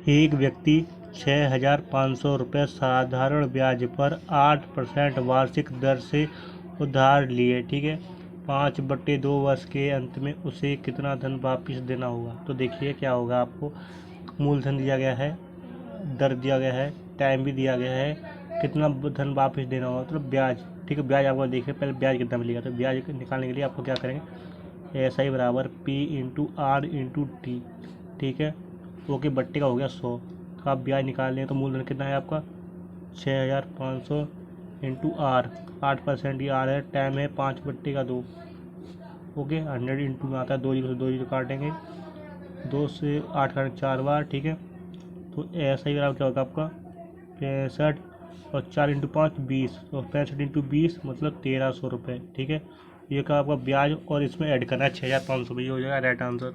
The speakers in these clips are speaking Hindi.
एक व्यक्ति 6,500 रुपये साधारण ब्याज पर 8% वार्षिक दर से उधार लिए, ठीक है। 5/2 वर्ष के अंत में उसे कितना धन वापस देना होगा। तो देखिए क्या होगा, आपको मूलधन दिया गया है, दर दिया गया है, टाइम भी दिया गया है, कितना धन वापस देना होगा, मतलब ब्याज, ठीक है। ब्याज आपको देखिए पहले ब्याज कितना मिलेगा। तो ब्याज निकालने के लिए आपको क्या करेंगे, एस आई बराबर P into R into T, ठीक है। ओके, बट्टे का हो गया 100। तो आप ब्याज निकाल लें तो मूलधन कितना है आपका 6,500 इंटू आर, 8% ही आर है, टाइम है 5/2। ओके, 100 इंटू में आता है 2 जीरो से 2 जीरो काटेंगे, 2 से 8 काटेंगे 4 बार, ठीक है। तो ऐसा ही बराबर क्या होगा आपका 65 और 4 इंटू 5 20, और 65 इंटू 20 मतलब 1,300 रुपये, ठीक है। ये का आपका ब्याज और इसमें ऐड करना है 6,500, ये हो जाएगा राइट आंसर।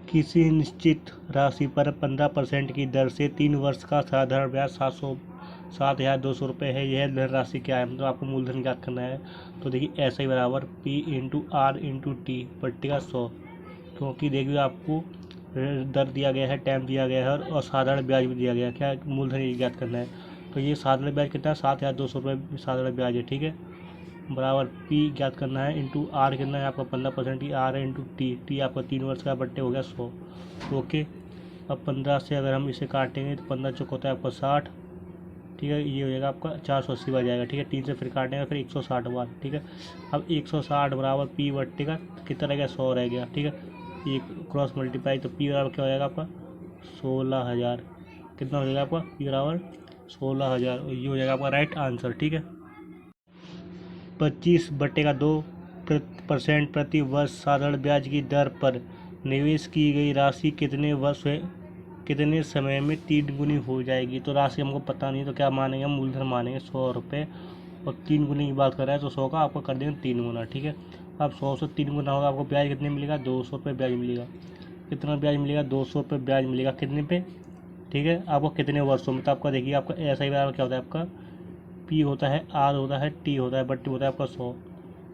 किसी निश्चित राशि पर 15% की दर से 3 वर्ष का साधारण ब्याज 7,200 रुपये है। यह धनराशि क्या है, मतलब आपको मूलधन ज्ञात करना है। तो देखिए ऐसा ही बराबर P into R into T बट्टे का 100, क्योंकि देखिए आपको दर दिया गया है, टाइम दिया गया है और साधारण ब्याज भी दिया गया है, क्या मूलधन ये ज्ञात करना है। तो ये साधारण ब्याज कितना है 7,200 रुपये साधारण ब्याज है, ठीक है। बराबर पी ज्ञात करना है इंटू आर कितना है आपका 15% ही आर है, इंटू टी आपका 3 वर्ष का बट्टे हो गया 100। ओके, अब 15 से अगर हम इसे काटेंगे तो 15 चौक होता है आपका 60, ठीक है। ये हो जाएगा आपका 480 बार जाएगा, ठीक है। 3 से फिर काटेंगे फिर 160 बार, ठीक है। अब 160 बराबर पी बट्टे का कितना रह गया 100 रह गया, ठीक है। ये क्रॉस मल्टीप्लाई, तो पी बराबर क्या हो जाएगा आपका 16,000, कितना हो जाएगा आपका पी बराबर 16,000, ये हो जाएगा आपका राइट आंसर, ठीक है। 25/2% प्रति वर्ष साधारण ब्याज की दर पर निवेश की गई राशि कितने समय में 3 गुनी हो जाएगी। तो राशि हमको पता नहीं, तो क्या मानेंगे हम मूलधन मानेंगे 100 रुपये, और 3 गुनी की बात कर रहा है तो 100 का आपको कर देंगे 3 गुना, ठीक है। अब 100 से 3 गुना होगा, आपको ब्याज कितने मिलेगा 200 रुपये ब्याज मिलेगा। कितना ब्याज मिलेगा 200 रुपये ब्याज मिलेगा, कितने पे, ठीक है। आपको कितने वर्षों में, तो आपका देखिए आपका ऐसा ही बराबर क्या होता है, आपका पी होता है, आर होता है, टी होता है, बट्टी होता है आपका 100।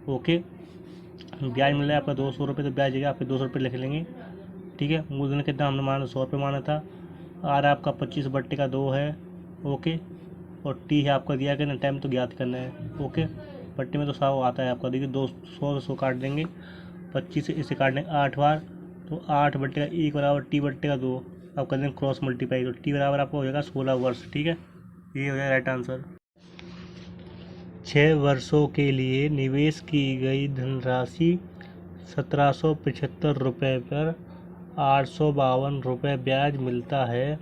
ओके, ब्याज मिल रहा है आपका 200 रुपये, तो ब्याज आपके 200 रुपये लिख लेंगे, ठीक है। मूलधन कितना हमने माना 100 रुपये माना था। आर आपका 25/2 है, ओके। और टी है आपका दिया कितना टाइम तो ज्ञात करना है, ओके। बट्टी में तो 100 आता है आपका, देखिए 200 से 100 काट देंगे, 25 से इसे काट देंगे 8 बार, तो 8/1 बराबर टी/2 आप कर देंगे क्रॉस मल्टीप्लाई, तो टी बराबर आपका हो जाएगा 16 वर्ष, ठीक है। ये हो जाएगा राइट आंसर। 6 वर्षों के लिए निवेश की गई धनराशि 1,775 रुपये पर 852 रुपये ब्याज मिलता है।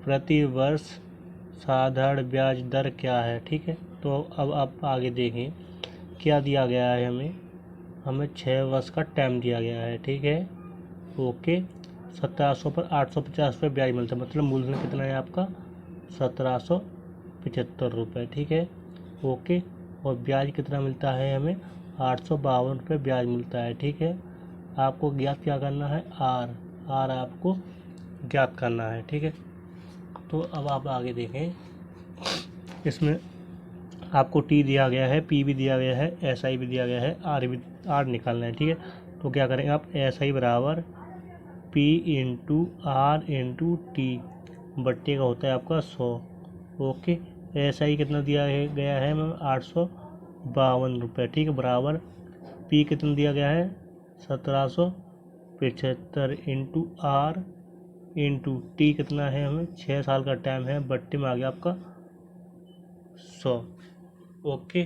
प्रति वर्ष साधारण ब्याज दर क्या है, ठीक है। तो अब आप आगे देखें क्या दिया गया है, हमें 6 वर्ष का टाइम दिया गया है, ठीक है। ओके, 1700 पर 850 रुपये ब्याज मिलता है, मतलब मूलधन कितना है आपका 1,775 रुपये, ठीक है। ओके, और ब्याज कितना मिलता है हमें 852 रुपये ब्याज मिलता है, ठीक है। आपको ज्ञात क्या करना है आर आपको ज्ञात करना है, ठीक है। तो अब आप आगे देखें, इसमें आपको टी दिया गया है, पी भी दिया गया है, एस आई भी दिया गया है, आर निकालना है, ठीक है। तो क्या करेंगे आप एस आई बराबर P into R into T बट्टे का होता है आपका 100। ओके, एस आई कितना दिया गया है मैम 852 रुपये, ठीक है। बराबर पी कितना दिया गया है 1,775 इंटू आर इंटू टी कितना है हमें 6 साल का टाइम है, बट्टे में आ गया आपका 100। ओके,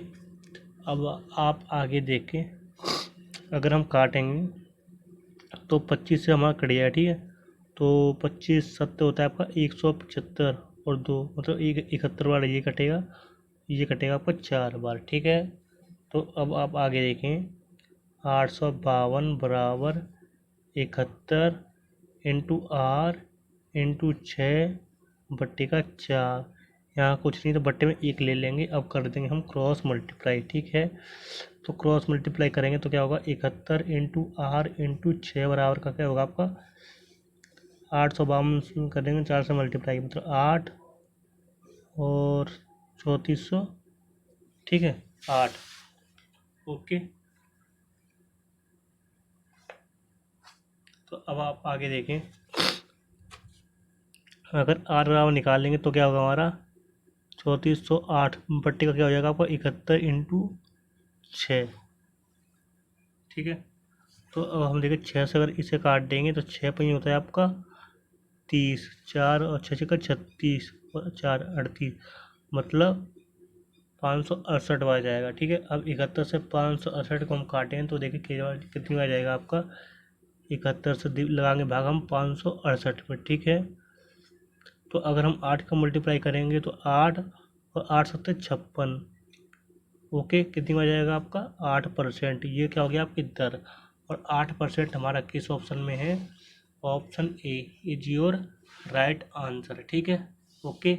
अब आप आगे देखें, अगर हम काटेंगे तो 25 से हमारा कट जाएगा, ठीक है। तो 25 सत्तर होता है आपका 175 और 2 मतलब 71 बार ये कटेगा आपका 4 बार, ठीक है। तो अब आप आगे देखें 852 बराबर 71 इंटू आर इंटू 6 बट्टे का 4, यहाँ कुछ नहीं तो बट्टे में 1 ले लेंगे। अब कर देंगे हम क्रॉस मल्टीप्लाई, ठीक है। तो क्रॉस मल्टीप्लाई करेंगे तो क्या होगा 71 इंटू आर इंटू 6 बराबर का क्या होगा आपका 852 कर देंगे 4 से मल्टीप्लाई, मतलब 8 और 3400, ठीक है 8। ओके, तो अब आप आगे देखें अगर आर बराबर निकालेंगे तो क्या होगा हमारा 3408 बट्टे का क्या हो जाएगा आपका 71 इंटू 6। ठीक है, तो अब हम देखें 6 से अगर इसे काट देंगे तो 6 पर ही होता है आपका 30, 4 और 6 का 36 और 4 38, मतलब 568 बार जाएगा। ठीक है, अब 71 से 568 को हम काटें तो देखिए कितनी बार जाएगा आपका 71 से लगाएंगे भाग हम 568 में। ठीक है, तो अगर हम 8 का मल्टीप्लाई करेंगे तो 8 और 8 सत्ते 56। ओके, कितनी बार जाएगा आपका 8%। ये क्या हो गया आपकी दर, और 8% हमारा किस ऑप्शन में है, option A is your right answer. ठीक है, ओके।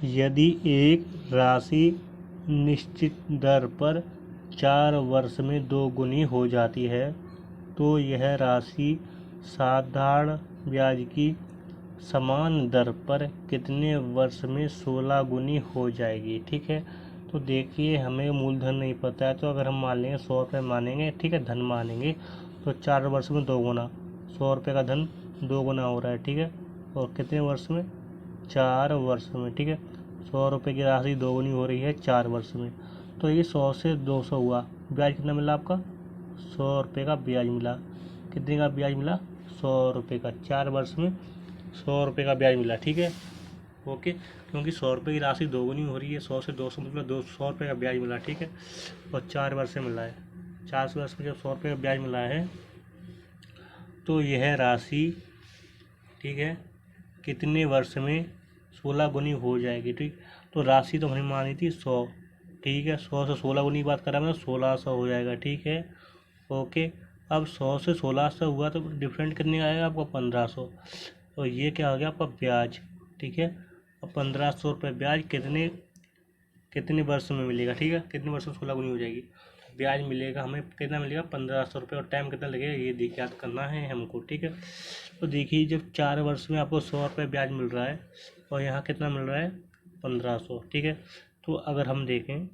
यदि एक राशि निश्चित दर पर 4 वर्ष में दोगुनी हो जाती है तो यह राशि साधारण ब्याज की समान दर पर कितने वर्ष में 16 गुनी हो जाएगी। ठीक है, तो देखिए हमें मूलधन नहीं पता है, तो अगर हम मान लेंगे 100 रुपये मानेंगे, ठीक है, धन मानेंगे, तो 4 वर्ष में 2 गुना, 100 रुपये का धन 2 गुना हो रहा है। ठीक है, और कितने वर्ष में, 4 वर्ष में। ठीक है, 100 रुपये की राशि 2 गुनी हो रही है 4 वर्ष में, तो ये 100 से 200 हुआ, ब्याज कितना मिला आपका 100 रुपये का ब्याज मिला। कितने का ब्याज मिला 100 रुपये का, 4 वर्ष में 100 रुपये का ब्याज मिला। ठीक है, ओके, क्योंकि 100 रुपये की राशि दोगुनी हो रही है, 100 से 200 मतलब 200 रुपये का ब्याज मिला। ठीक है, और 4 वर्ष से मिला है, 4 वर्ष में जब 100 रुपये का ब्याज मिला है तो यह राशि, ठीक है, कितने वर्ष में 16 गुनी हो जाएगी। ठीक, तो राशि तो हमने मानी थी 100, ठीक है, 100 से 16 गुनी की बात करा मैंने, 1600 हो जाएगा। ठीक है, ओके, अब 100 से 1600 हुआ तो डिफरेंट कितने का आएगा आपको 1500, तो ये क्या हो गया आपका ब्याज। ठीक है, अब 1500 रुपये ब्याज कितने कितने वर्ष में मिलेगा। ठीक है, कितने वर्ष में 16 गुनी हो जाएगी, ब्याज मिलेगा हमें कितना मिलेगा 1500 रुपये, और टाइम कितना लगेगा ये देख याद करना है हमको। ठीक है, तो देखिए जब 4 वर्ष में आपको 100 रुपये ब्याज मिल रहा है और यहाँ कितना मिल रहा है 1500। ठीक है, तो अगर हम देखें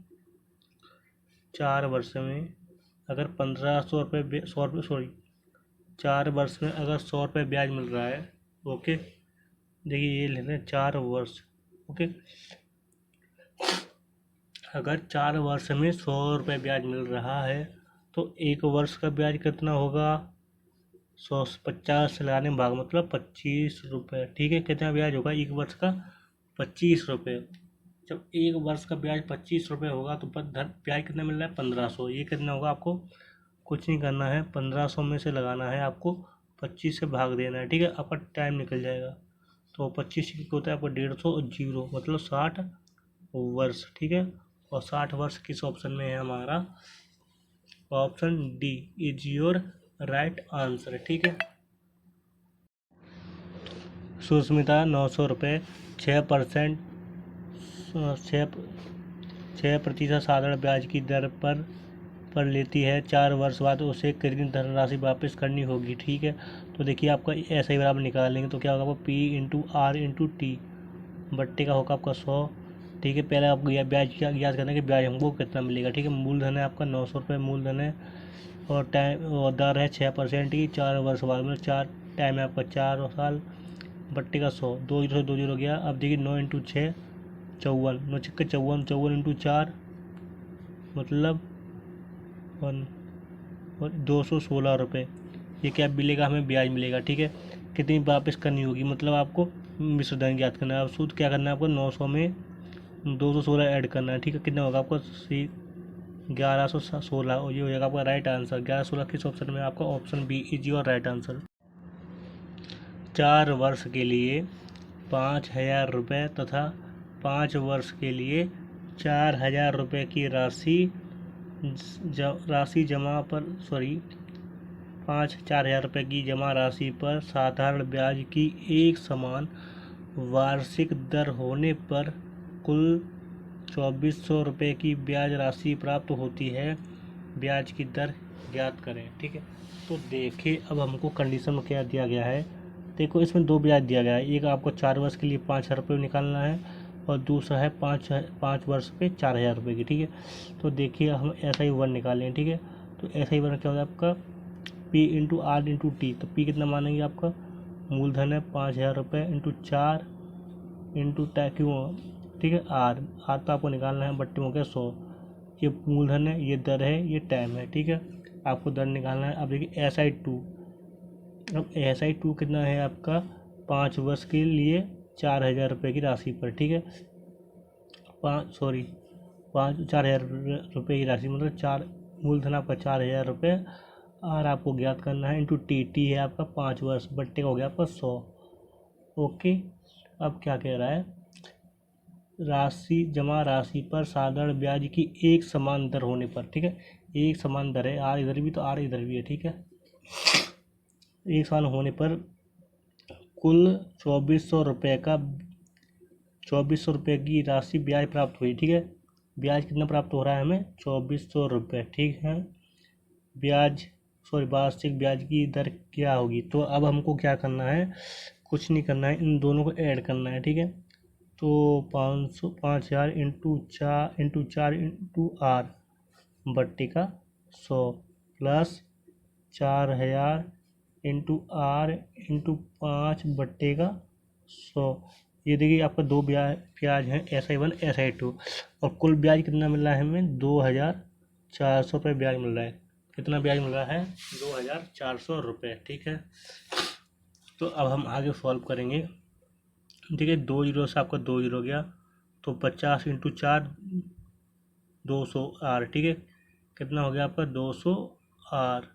4 वर्ष में अगर 1500 रुपये 100 रुपये सॉरी 4 वर्ष में अगर 100 रुपये ब्याज मिल रहा है, ओके, देखिए ये लेते हैं 4 वर्ष। ओके, अगर 4 वर्ष में 100 रुपये ब्याज मिल रहा है तो 1 वर्ष का ब्याज कितना होगा 150 से लगाने भाग मतलब 25 रुपये। ठीक है, कितना ब्याज होगा 1 वर्ष का 25 रुपये। जब 1 वर्ष का ब्याज 25 रुपये होगा तो ब्याज कितना मिल रहा है 1500। ये कितना होगा आपको कुछ नहीं करना है, 1500 में से लगाना है आपको 25 से भाग देना है। ठीक है, आपका टाइम निकल जाएगा, तो 25 होता है आपको 150 और 0 मतलब 60 वर्ष। ठीक है, और 60 वर्ष किस ऑप्शन में है हमारा, option D is your right answer. ठीक है, सुस्मिता 900 रुपये 6% 6% साधारण ब्याज की दर पर लेती है, 4 वर्ष बाद उसे कितनी धनराशि वापस करनी होगी। ठीक है, तो देखिए आपका ऐसा ही बराबर निकालेंगे तो क्या होगा आपको P into R into T, बट्टे का होगा आपका 100। ठीक है, पहले आपको यह ब्याज क्या याद करना है कि ब्याज हमको कितना मिलेगा। ठीक है, मूलधन है आपका 900 रुपये मूलधन है, और टाइम और दर है 6% की, 4 वर्ष बाद मतलब 4 टाइम है आपका 4 साल, बट्टे का 100, 2 जीरो 2 जीरो गया। अब देखिए 9 इंटू 6 54, 9 छक्के 54, 54 इंटू 4 मतलब 1 और 216 रुपये। ये क्या मिलेगा हमें ब्याज मिलेगा। ठीक है, कितनी वापस करनी होगी मतलब आपको मिश्र धन ज्ञात करना है। अब सूत्र क्या करना है आपको 900 में 216 ऐड करना है। ठीक है, कितना होगा आपको 1116, और ये हो जाएगा आपका राइट आंसर। 1116 किस ऑप्शन में आपका option B is your right answer. 4 वर्ष के लिए 5000 रुपये तथा 5 वर्ष के लिए 4000 रुपये की राशि जमा पर 4000 रुपये की जमा राशि पर साधारण ब्याज की एक समान वार्षिक दर होने पर कुल 2400 रुपये की ब्याज राशि प्राप्त होती है। ब्याज की दर ज्ञात करें। ठीक है, तो देखिए अब हमको कंडीशन में क्या दिया गया है, देखो इसमें 2 ब्याज दिया गया है, एक आपको 4 वर्ष के लिए 5000 रुपये निकालना है और दूसरा है 5 वर्ष पे 4000 रुपये की। ठीक है, तो देखिए हम ऐसा ही वन निकालें। ठीक है, तो ऐसा ही वन क्या होगा आपका P into R into T. तो P कितना मानेंगे आपका मूलधन है 5,000 रुपये इंटू 4 इंटू क्यों, ठीक है, आर तो आपको निकालना है, बट्टे हो गया 100। ये मूलधन है, ये दर है, ये टाइम है, ठीक है, आपको दर निकालना है। अब देखिए SI2, अब SI2 कितना है आपका 5 वर्ष के लिए 4,000 रुपये की राशि पर, ठीक है, 4,000 रुपये की राशि, मतलब 4 मूलधन आपका 4,000 रुपये, और आपको ज्ञात करना है इंटू टी है आपका 5 वर्ष, बट्टे का हो गया आपका 100। ओके, अब क्या कह रहा है, जमा राशि पर साधारण ब्याज की एक समान दर होने पर, ठीक है, एक समान दर है, आर इधर भी तो आर इधर भी है, ठीक है, एक समान होने पर कुल 2,400 रुपये का 2,400 रुपये की राशि ब्याज प्राप्त हुई, ठीक है, ब्याज कितना प्राप्त हो रहा है हमें 2,400 रुपये, ठीक है, वार्षिक ब्याज की दर क्या होगी। तो अब हमको क्या करना है, कुछ नहीं करना है, इन दोनों को ऐड करना है, ठीक है, तो 5,000 इंटू 4 इंटू आर बट्टे का 100 प्लस 4,000 इंटू आर इंटू 5 बट्टे का 100। ये देखिए आपका दो ब्याज हैं, SI1 SI2, और कुल ब्याज कितना मिल रहा है हमें 2,400 रुपये ब्याज मिल रहा है। कितना ब्याज मिल रहा है 2,400 रुपये, ठीक है। तो अब हम आगे सॉल्व करेंगे, ठीक है, 2 जीरो से आपका 2 जीरो गया, तो 50 इंटू 4 200 आर, ठीक है, कितना हो गया आपका 200 आर,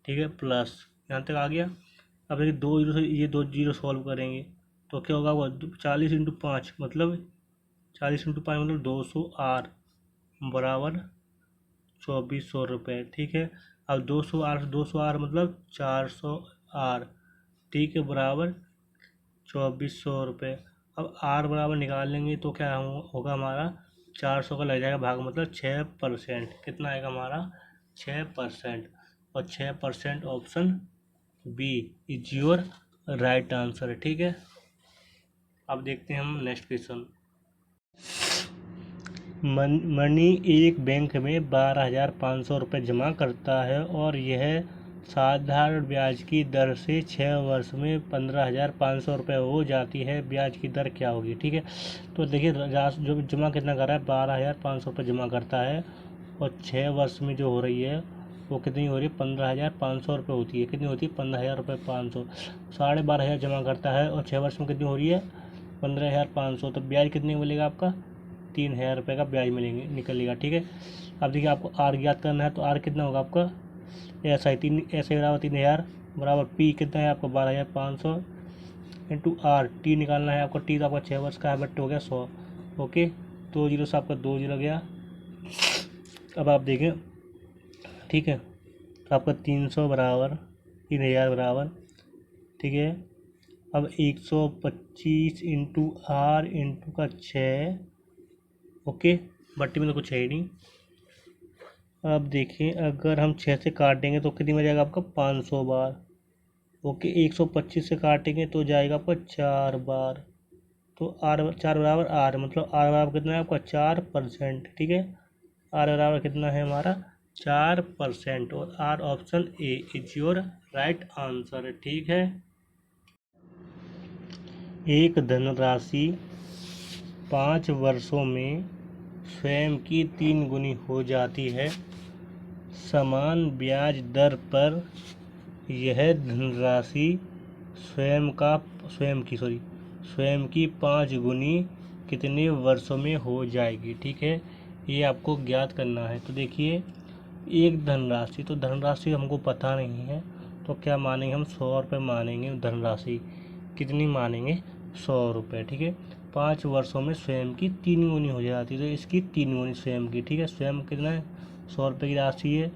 ठीक है, प्लस यहाँ तक आ गया। अब देखिए 2 जीरो से ये 2 जीरो सॉल्व करेंगे तो क्या होगा, वो 40 इंटू 5 मतलब 200 आर बराबर 2,400 रुपये, ठीक है। अब 200 आर मतलब 400 आर, ठीक है, बराबर 2,400 रुपये। अब आर बराबर निकाल लेंगे तो क्या होगा हमारा 400 का लग जाएगा भाग, मतलब 6%, कितना आएगा हमारा 6%, और 6% option B is your right answer, ठीक है। अब देखते हैं हम नेक्स्ट क्वेश्चन। मनी एक बैंक में 12,500 रुपये जमा करता है और यह साधारण ब्याज की दर से 6 वर्ष में 15,500 रुपये हो जाती है, ब्याज की दर क्या होगी, ठीक है। तो देखिए जो जमा कितना कर रहा है 12,500 रुपये जमा करता है, और 6 वर्ष में जो हो रही है वो कितनी हो रही है 15,500 रुपये होती है, कितनी होती है 15,000 रुपये 500, 12,500 जमा करता है और 6 वर्ष में कितनी हो रही है 15,500, तो ब्याज कितने मिलेगा आपका 3,000 रुपये का ब्याज निकलेगा, ठीक है। अब देखिए आपको आर ज्ञात करना है, तो आर कितना होगा आपका SI बराबर 3,000 बराबर P कितना है आपका 12,500 इंटू आर, टी निकालना है आपको, टी तो आपका 6 वर्ष का है, बट हो गया 100, ओके, 2 जीरो से आपका 2 जीरो गया। अब आप देखें, ठीक है, तो आपका 300 बराबर 3,000 बराबर, ठीक है, अब 125 इंटू आर इंटू का 6, ओके, बट्टी में तो कुछ है ही नहीं। अब देखिए अगर हम 6 से काटेंगे तो कितनी में जाएगा आपका 500 बार, ओके, 125 से काटेंगे तो जाएगा आपका 4 बार, तो आर 4 बराबर आर, मतलब आर बराबर कितना है आपका 4%, ठीक है, आर बराबर कितना है हमारा 4%, और R option A is your right answer, ठीक है। एक धनराशि 5 वर्षों में स्वयं की 3 गुनी हो जाती है, समान ब्याज दर पर यह धनराशि स्वयं की 5 गुनी कितने वर्षों में हो जाएगी, ठीक है, ये आपको ज्ञात करना है। तो देखिए एक धनराशि, तो धनराशि हमको पता नहीं है, तो क्या मानेंगे हम 100 रुपये मानेंगे, धनराशि कितनी मानेंगे 100 रुपये, ठीक है, 5 वर्षों में स्वयं की 3 गुनी हो जाती है, तो इसकी 3 गुनी स्वयं की, ठीक है, स्वयं कितना है 100 रुपये की राशि है,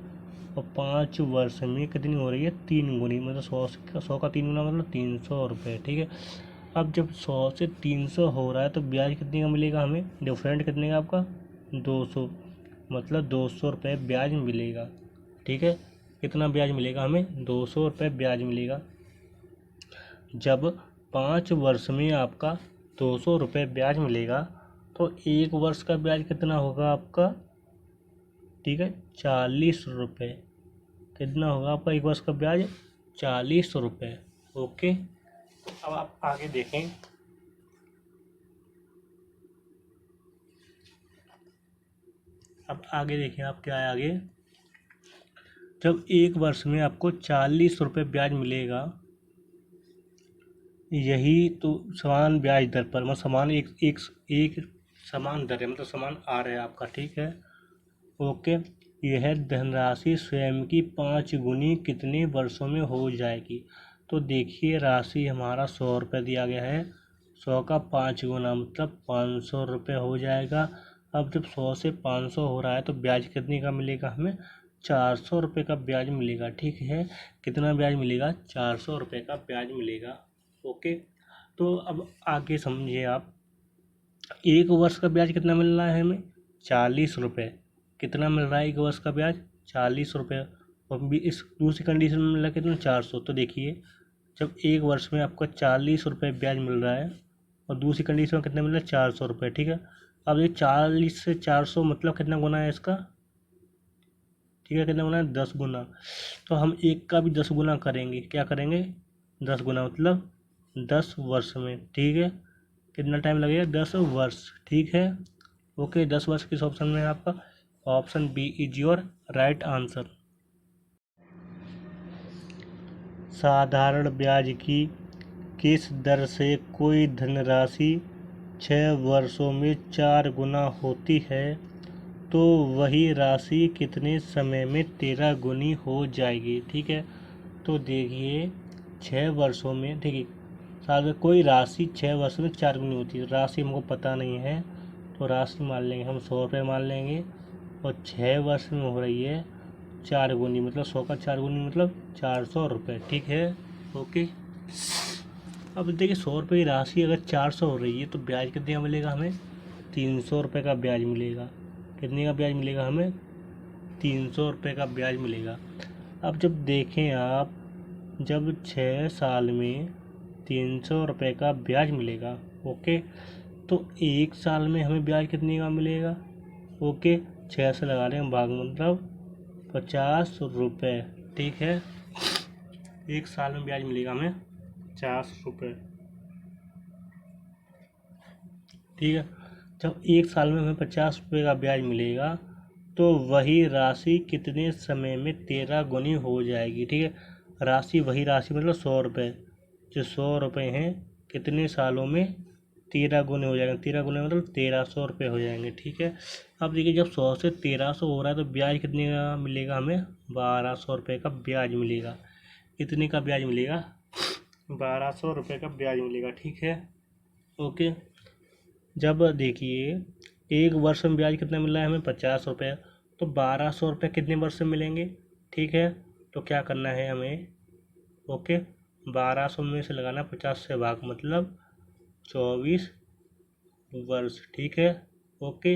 और 5 वर्ष में कितनी हो रही है 3 गुनी, मतलब 100 का 3 गुना मतलब 300 रुपये, ठीक है। अब जब 100 से 300 हो रहा है तो ब्याज कितने का मिलेगा हमें, डिफरेंट कितने का आपका 200, मतलब 200 रुपये ब्याज मिलेगा, ठीक है, कितना ब्याज मिलेगा हमें 200 रुपये ब्याज मिलेगा। जब 5 वर्ष में आपका 200 रुपये ब्याज मिलेगा तो 1 वर्ष का ब्याज कितना होगा आपका, ठीक है 40 रुपये, कितना होगा आपका एक वर्ष का ब्याज? 40 रुपये। ओके, अब आप आगे देखें। अब आगे देखें आप क्या है आगे। जब एक वर्ष में आपको 40 रुपये ब्याज मिलेगा, यही तो समान ब्याज दर पर, मतलब समान एक समान दर है, मतलब समान आर है आपका, ठीक है। ओके, यह धनराशि स्वयं की 5 गुनी कितने वर्षों में हो जाएगी? तो देखिए राशि हमारा 100 रुपये दिया गया है, 100 का 5 गुना मतलब 500 रुपये हो जाएगा। अब जब 100 से 500 हो रहा है तो ब्याज कितने का मिलेगा हमें? 400 रुपये का ब्याज मिलेगा, ठीक है। कितना ब्याज मिलेगा? 400 रुपये का ब्याज मिलेगा। ओके, तो अब आगे समझिए आप। एक वर्ष का ब्याज कितना मिल रहा है हमें? 40 रुपये। कितना मिल रहा है एक वर्ष का ब्याज? 40 रुपये। और भी इस दूसरी कंडीशन में मिल रहा है कितना? 400। तो देखिए जब एक वर्ष में आपको 40 रुपये ब्याज मिल रहा है और दूसरी कंडीशन में कितना मिल रहा है? 400 रुपये, ठीक है। अब ये 40 से 400 मतलब कितना गुना है इसका? ठीक है, कितना गुना है? 10 गुना। तो हम एक का भी 10 गुना करेंगे। क्या करेंगे? 10 गुना मतलब 10 वर्ष में, ठीक है। कितना टाइम लगेगा? 10 वर्ष, ठीक है। ओके, 10 वर्ष किस ऑप्शन में है आपका? Option B is your right answer. साधारण ब्याज की किस दर से कोई धनराशि 6 वर्षों में 4 गुना होती है, तो वही राशि कितने समय में 13 गुनी हो जाएगी? ठीक है, तो देखिए 6 वर्षों में, ठीक है, साल में कोई राशि 6 वर्षों में 4 गुनी होती है। राशि हमको पता नहीं है तो राशि मान लेंगे हम 100 रुपये मान लेंगे, और 6 वर्ष में हो रही है 4 गुनी, मतलब 100 का 4 गुनी मतलब 400 रुपये, ठीक है। ओके, अब देखिए 100 रुपये की राशि अगर 400 हो रही है तो ब्याज कितने का मिलेगा हमें? 300 रुपये का ब्याज मिलेगा। कितने का ब्याज मिलेगा हमें? 300 रुपये का ब्याज मिलेगा। अब जब देखें आप, जब 6 साल में 300 रुपये का ब्याज मिलेगा, ओके, तो एक साल में हमें ब्याज कितने का मिलेगा? ओके, 6 से लगा रहे हैं भाग, मतलब 50 रुपये, ठीक है। एक साल में ब्याज मिलेगा हमें 50 रुपये, ठीक है। जब एक साल में हमें 50 रुपये का ब्याज मिलेगा तो वही राशि कितने समय में 13 गुनी हो जाएगी? ठीक है, राशि वही राशि मतलब 100 रुपये, जो 100 रुपये हैं कितने सालों में 13 गुने हो जाएंगे? 13 गुने मतलब 1300 रुपये हो जाएंगे, ठीक है। अब देखिए जब 100 से 1300 हो रहा है तो ब्याज कितने का मिलेगा हमें? 1200 रुपये का ब्याज मिलेगा। कितने का ब्याज मिलेगा? 1200 रुपये का ब्याज मिलेगा, ठीक है। ओके, जब देखिए एक वर्ष में ब्याज कितना मिल रहा है हमें? 50 रुपये, तो 1200 रुपये कितने वर्ष में मिलेंगे? ठीक है, तो क्या करना है हमें? ओके, 1200 में से लगाना 50 से भाग, मतलब 24 वर्ष, ठीक है। ओके,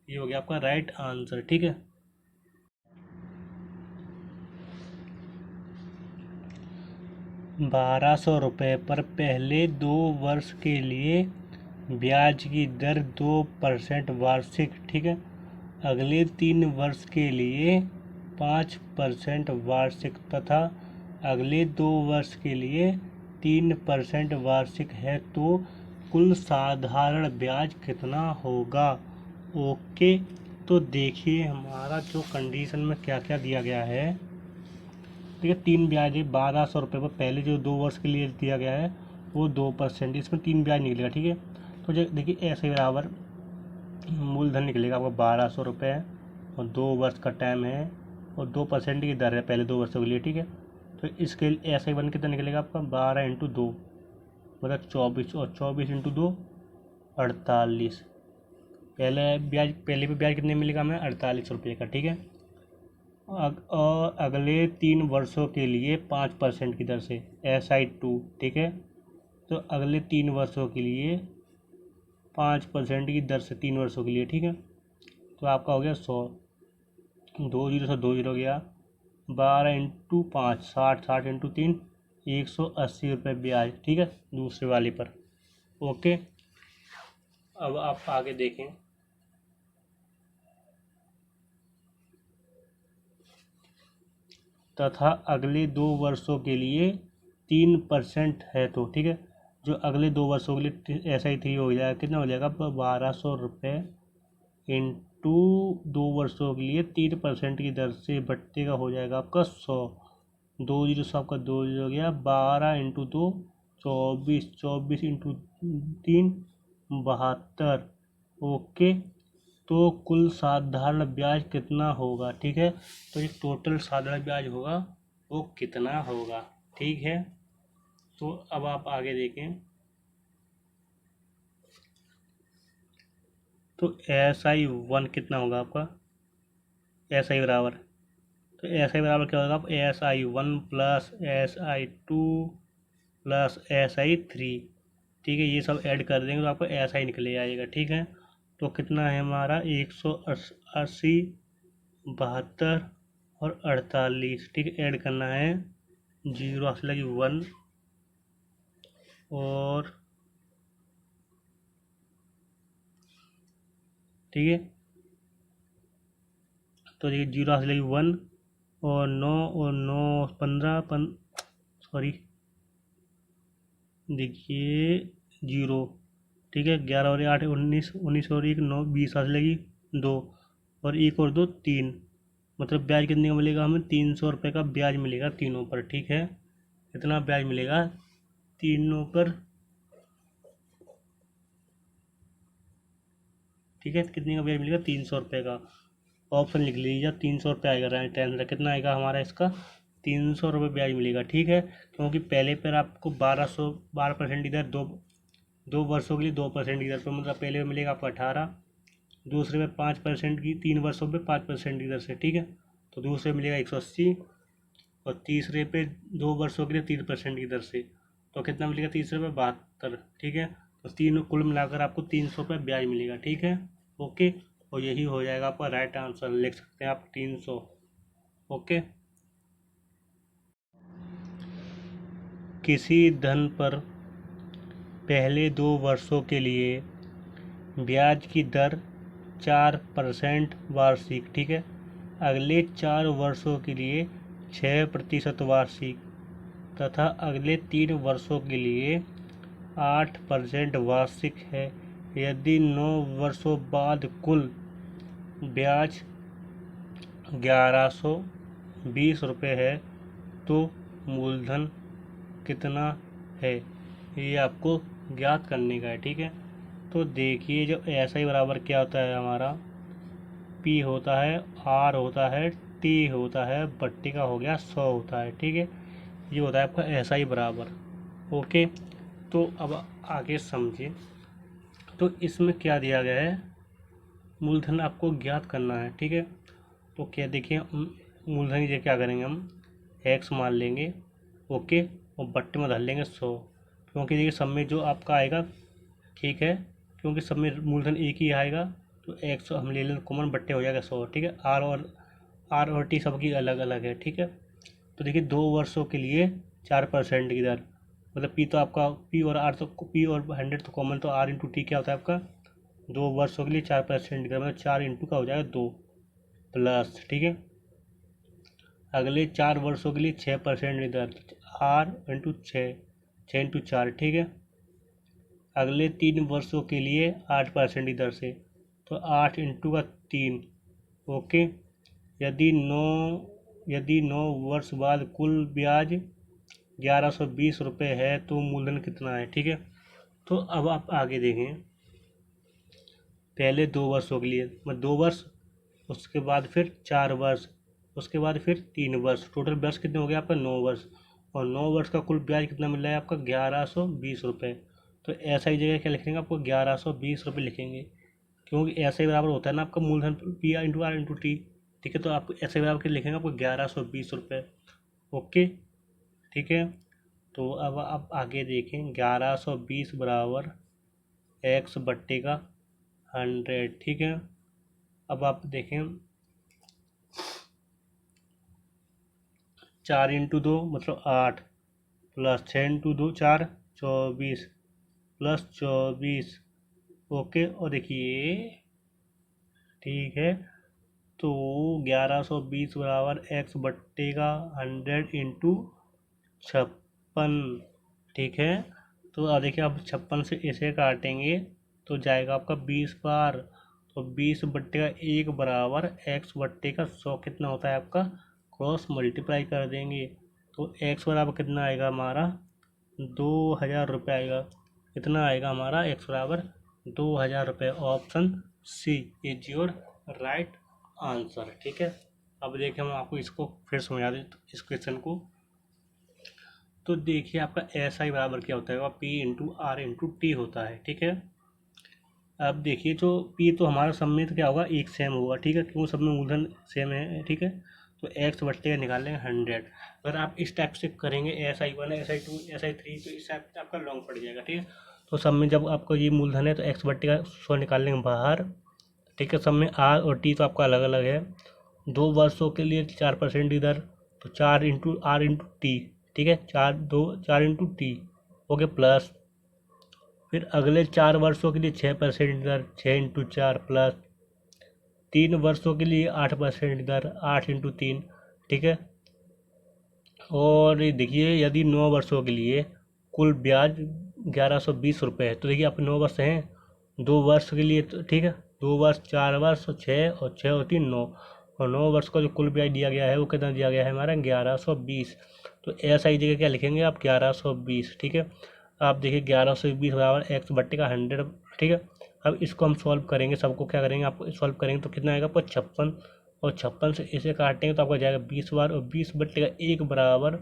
ये हो गया आपका राइट आंसर, ठीक है। ₹1200 पर पहले 2 वर्ष के लिए ब्याज की दर 2% वार्षिक, ठीक है। अगले 3 वर्ष के लिए 5% वार्षिक तथा अगले 2 वर्ष के लिए 3% वार्षिक है, तो कुल साधारण ब्याज कितना होगा? ओके, तो देखिए हमारा जो कंडीशन में क्या क्या दिया गया है, ठीक है। 3 ब्याज है 1200 रुपये पर, पहले जो 2 वर्ष के लिए दिया गया है वो 2%, इसमें 3 ब्याज निकलेगा, ठीक है। तो देखिए ऐसे बराबर मूलधन निकलेगा आपका 1200 रुपये और 2 वर्ष का टाइम है और 2% की दर है पहले 2 वर्षों के लिए, ठीक है। तो इसके ऐसे ही बन कितना निकलेगा आपका? 12 इंटू 2 मतलब 24, और 24 इंटू 2 48। पहले भी ब्याज कितने मिलेगा हमें? 48 रुपये का, ठीक है। और अगले 3 वर्षों के लिए 5% की दर से SI2, ठीक है। तो अगले 3 वर्षों के लिए 5% की दर से 3 वर्षों के लिए, ठीक है। तो आपका हो गया 100, 2 जीरो से 2 जीरो गया, 12 इंटू 5 60, 60 इंटू 3 180 रुपये ब्याज, ठीक है, दूसरे वाले पर। ओके, अब आप आगे देखें। तथा अगले 2 वर्षों के लिए 3% है, तो ठीक है, जो अगले 2 वर्षों के लिए SI3 हो जाएगा, कितना हो जाएगा आपका 1200 रुपये इंटू 2 वर्षों के लिए 3% की दर से भट्टे का हो जाएगा आपका 100। 2 जीरो आपका 2 जीरो हो गया, 12 इंटू 2 24, 24 इंटू 3 72। ओके, तो कुल साधारण ब्याज कितना होगा, ठीक है, तो ये टोटल साधारण ब्याज होगा वो कितना होगा, ठीक है। तो अब आप आगे देखें, तो SI1 कितना होगा आपका, SI बराबर, तो SI बराबर क्या होगा, आप SI1 plus SI2 plus SI3, ठीक है, ये सब ऐड कर देंगे तो आपको SI निकले आएगा, ठीक है। तो कितना है हमारा 180, 72 और 48, ठीक है, ऐड करना है, जीरो असल लगी 1 और ठीक है, तो देखिए जीरो असल लगी 1 और 9 और 9 15 सॉरी देखिए जीरो, ठीक है, 11 और 8 19, 19 और 1 9, 20 हाथ लगी 2 और 1 और 2 3, मतलब ब्याज कितने का मिलेगा हमें, 300 रुपये का ब्याज मिलेगा तीनों पर, ठीक है, कितना ब्याज मिलेगा तीनों पर, ठीक है, कितने का ब्याज मिलेगा 300 रुपये का। ऑप्शन लिख लीजिए, 300 रुपये आएगा, राइट टेंशन कितना आएगा हमारा इसका 300 रुपये ब्याज मिलेगा, ठीक है, क्योंकि पहले पर आपको 12% इधर, 2 वर्षों के लिए 2% की दर पर, मतलब पहले में मिलेगा आपको 18, दूसरे में 5% की, 3 वर्षों पे 5% की दर से, ठीक है, तो दूसरे में मिलेगा 180 और तीसरे पे 2 वर्षों के लिए 3% की दर से, तो कितना मिलेगा तीसरे पे 72, ठीक है, तो तीनों कुल मिलाकर आपको 300 रुपये ब्याज मिलेगा, ठीक है। ओके, और यही हो जाएगा आपका राइट आंसर, लिख सकते हैं आप 300। ओके, किसी धन पर पहले 2 वर्षों के लिए ब्याज की दर 4% वार्षिक, ठीक है, अगले 4 वर्षों के लिए 6% वार्षिक तथा अगले 3 वर्षों के लिए 8% वार्षिक है। यदि 9 वर्षों बाद कुल ब्याज 1120 रुपये है तो मूलधन कितना है, ये आपको ज्ञात करने का है, ठीक है। तो देखिए, जो SI बराबर क्या होता है हमारा, P होता है, R होता है, T होता है, बट्टी का हो गया 100 होता है, ठीक है, ये होता है आपका SI बराबर। ओके, तो अब आगे समझिए, तो इसमें क्या दिया गया है, मूलधन आपको ज्ञात करना है, ठीक है, तो क्या देखिए मूलधन ये क्या करेंगे हम X मान लेंगे, ओके, और बट्टे में धर लेंगे 100, क्योंकि देखिए सब में जो आपका आएगा, ठीक है, क्योंकि सब में मूलधन एक ही आएगा, तो 100 हम ले लें कॉमन, बट्टे हो जाएगा 100, ठीक है, आर और टी सबकी अलग अलग है, ठीक है। तो देखिए 2 वर्षों के लिए 4% की दर, मतलब पी तो आपका पी और आर, तो पी और 100 तो कॉमन, तो आर इंटू टी क्या होता है आपका 2 वर्षों के लिए 4% की दर, मतलब 4 इंटू का हो जाएगा 2 प्लस, ठीक है, अगले 4 वर्षों के लिए 6% की दर, आर इंटू 6 इंटू 4, ठीक है, अगले 3 वर्षों के लिए 8% की दर से, तो 8 इंटू का 3, ओके, यदि 9 वर्ष बाद कुल ब्याज 1120 रुपये है तो मूलधन कितना है, ठीक है। तो अब आप आगे देखें, पहले 2 वर्षों के लिए, मतलब 2 वर्ष, उसके बाद फिर 4 वर्ष, उसके बाद फिर 3 वर्ष, टोटल वर्ष कितने हो गए आपका 9 वर्ष, और 9 वर्ष का कुल ब्याज कितना मिल रहा है आपका 1120 रुपये, तो ऐसा ही जगह क्या लिखेंगे आपको 1120 रुपये लिखेंगे, क्योंकि ऐसा ही बराबर होता है ना आपका मूलधन पी आर इंटू टी, ठीक है, तो आपको ऐसे बराबर के लिखेंगे आपको 1120 रुपये। ओके, ठीक है, तो अब आप आगे देखें, 1120 बराबर X बट्टे का 100, ठीक है, अब आप देखें 4 इंटू 2 मतलब 8 प्लस 6 इंटू 2 4 24 प्लस 24, ओके, और देखिए ठीक है, तो 1120 बराबर x बट्टे का 100 इंटू 56, ठीक है। तो अब देखिए, आप 56 से इसे काटेंगे तो जाएगा आपका 20 बार, तो 20 बट्टे का 1 बराबर x बट्टे का 100 कितना होता है आपका, क्रॉस मल्टीप्लाई कर देंगे तो x बराबर कितना आएगा हमारा 2000 रुपये आएगा। कितना आएगा हमारा x बराबर 2000 रुपये। Option C is your right answer, ठीक है। अब देखिए हम आपको इसको फिर समझा दें इस क्वेश्चन को। तो देखिए आपका एस आई बराबर क्या होता है, P into R into T होता है, ठीक है। अब देखिए जो पी तो हमारा सब में तो क्या होगा, एक सेम होगा, ठीक है, क्योंकि सब में मूलधन सेम है, ठीक है। तो एक्स बट्टे का निकाल लेंगे 100। अगर आप इस टाइप से करेंगे SI1 SI2 SI3 तो इस टाइप से आपका लॉन्ग पड़ जाएगा, ठीक है। तो सब में जब आपको ये मूलधन है तो एक्स बट्टे का 100 निकाल लेंगे बाहर, ठीक है। सब में आर और टी तो आपका अलग अलग है। 2 वर्षों के लिए 4% इधर, तो 4 इंटू आर इंटू टी, ठीक है, 4 इंटू टी, ओके, प्लस फिर अगले 4 वर्षों के लिए 6% इधर, 6 इंटू 4 प्लस 3 वर्षों के लिए 8% इधर, 8 इंटू 3, ठीक है। और देखिए यदि 9 वर्षों के लिए कुल ब्याज 1120 रुपये है, तो देखिए आप 9 वर्ष हैं, 2 वर्ष के लिए तो ठीक है, 2 वर्ष, 4 वर्ष और 6 और 6 और 3 9, और 9 वर्ष का जो कुल ब्याज दिया गया है वो कितना दिया गया है हमारा 1120। तो ऐसा ही जगह क्या लिखेंगे आप 1120, ठीक है। आप देखिए 1120 बराबर एक्स बट्टे का 100, ठीक है। अब इसको हम सॉल्व करेंगे, सबको क्या करेंगे आपको सॉल्व करेंगे तो कितना आएगा आपको 56, और 56 से इसे काटेंगे तो आपका जाएगा 20 बार, और 20 बट्टे का 1 बराबर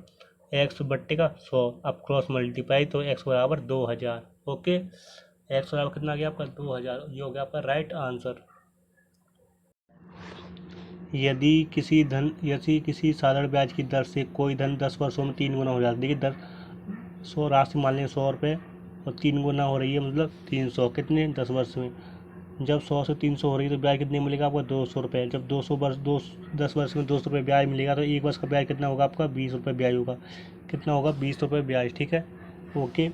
एक्स बट्टे का 100, आप क्रॉस मल्टीप्लाई तो एक्स बराबर 2000, ओके। एक्स बराबर कितना आ गया आपका 2000, ये हो गया आपका राइट आंसर। यदि किसी साधारण ब्याज की दर से कोई धन 10 वर्षों में 3 गुना हो जाता है, देखिए दर 100 राशि मान लें 100 रुपये, और 3 गुना हो रही है मतलब 300, कितने 10 वर्ष में। जब 100 से 300 हो रही है तो ब्याज कितने मिलेगा आपको 200 रुपये। जब 10 वर्ष में 200 रुपये ब्याज मिलेगा तो एक वर्ष का ब्याज कितना होगा आपका 20 रुपये ब्याज होगा। कितना होगा 20 रुपये ब्याज, ठीक है, ओके।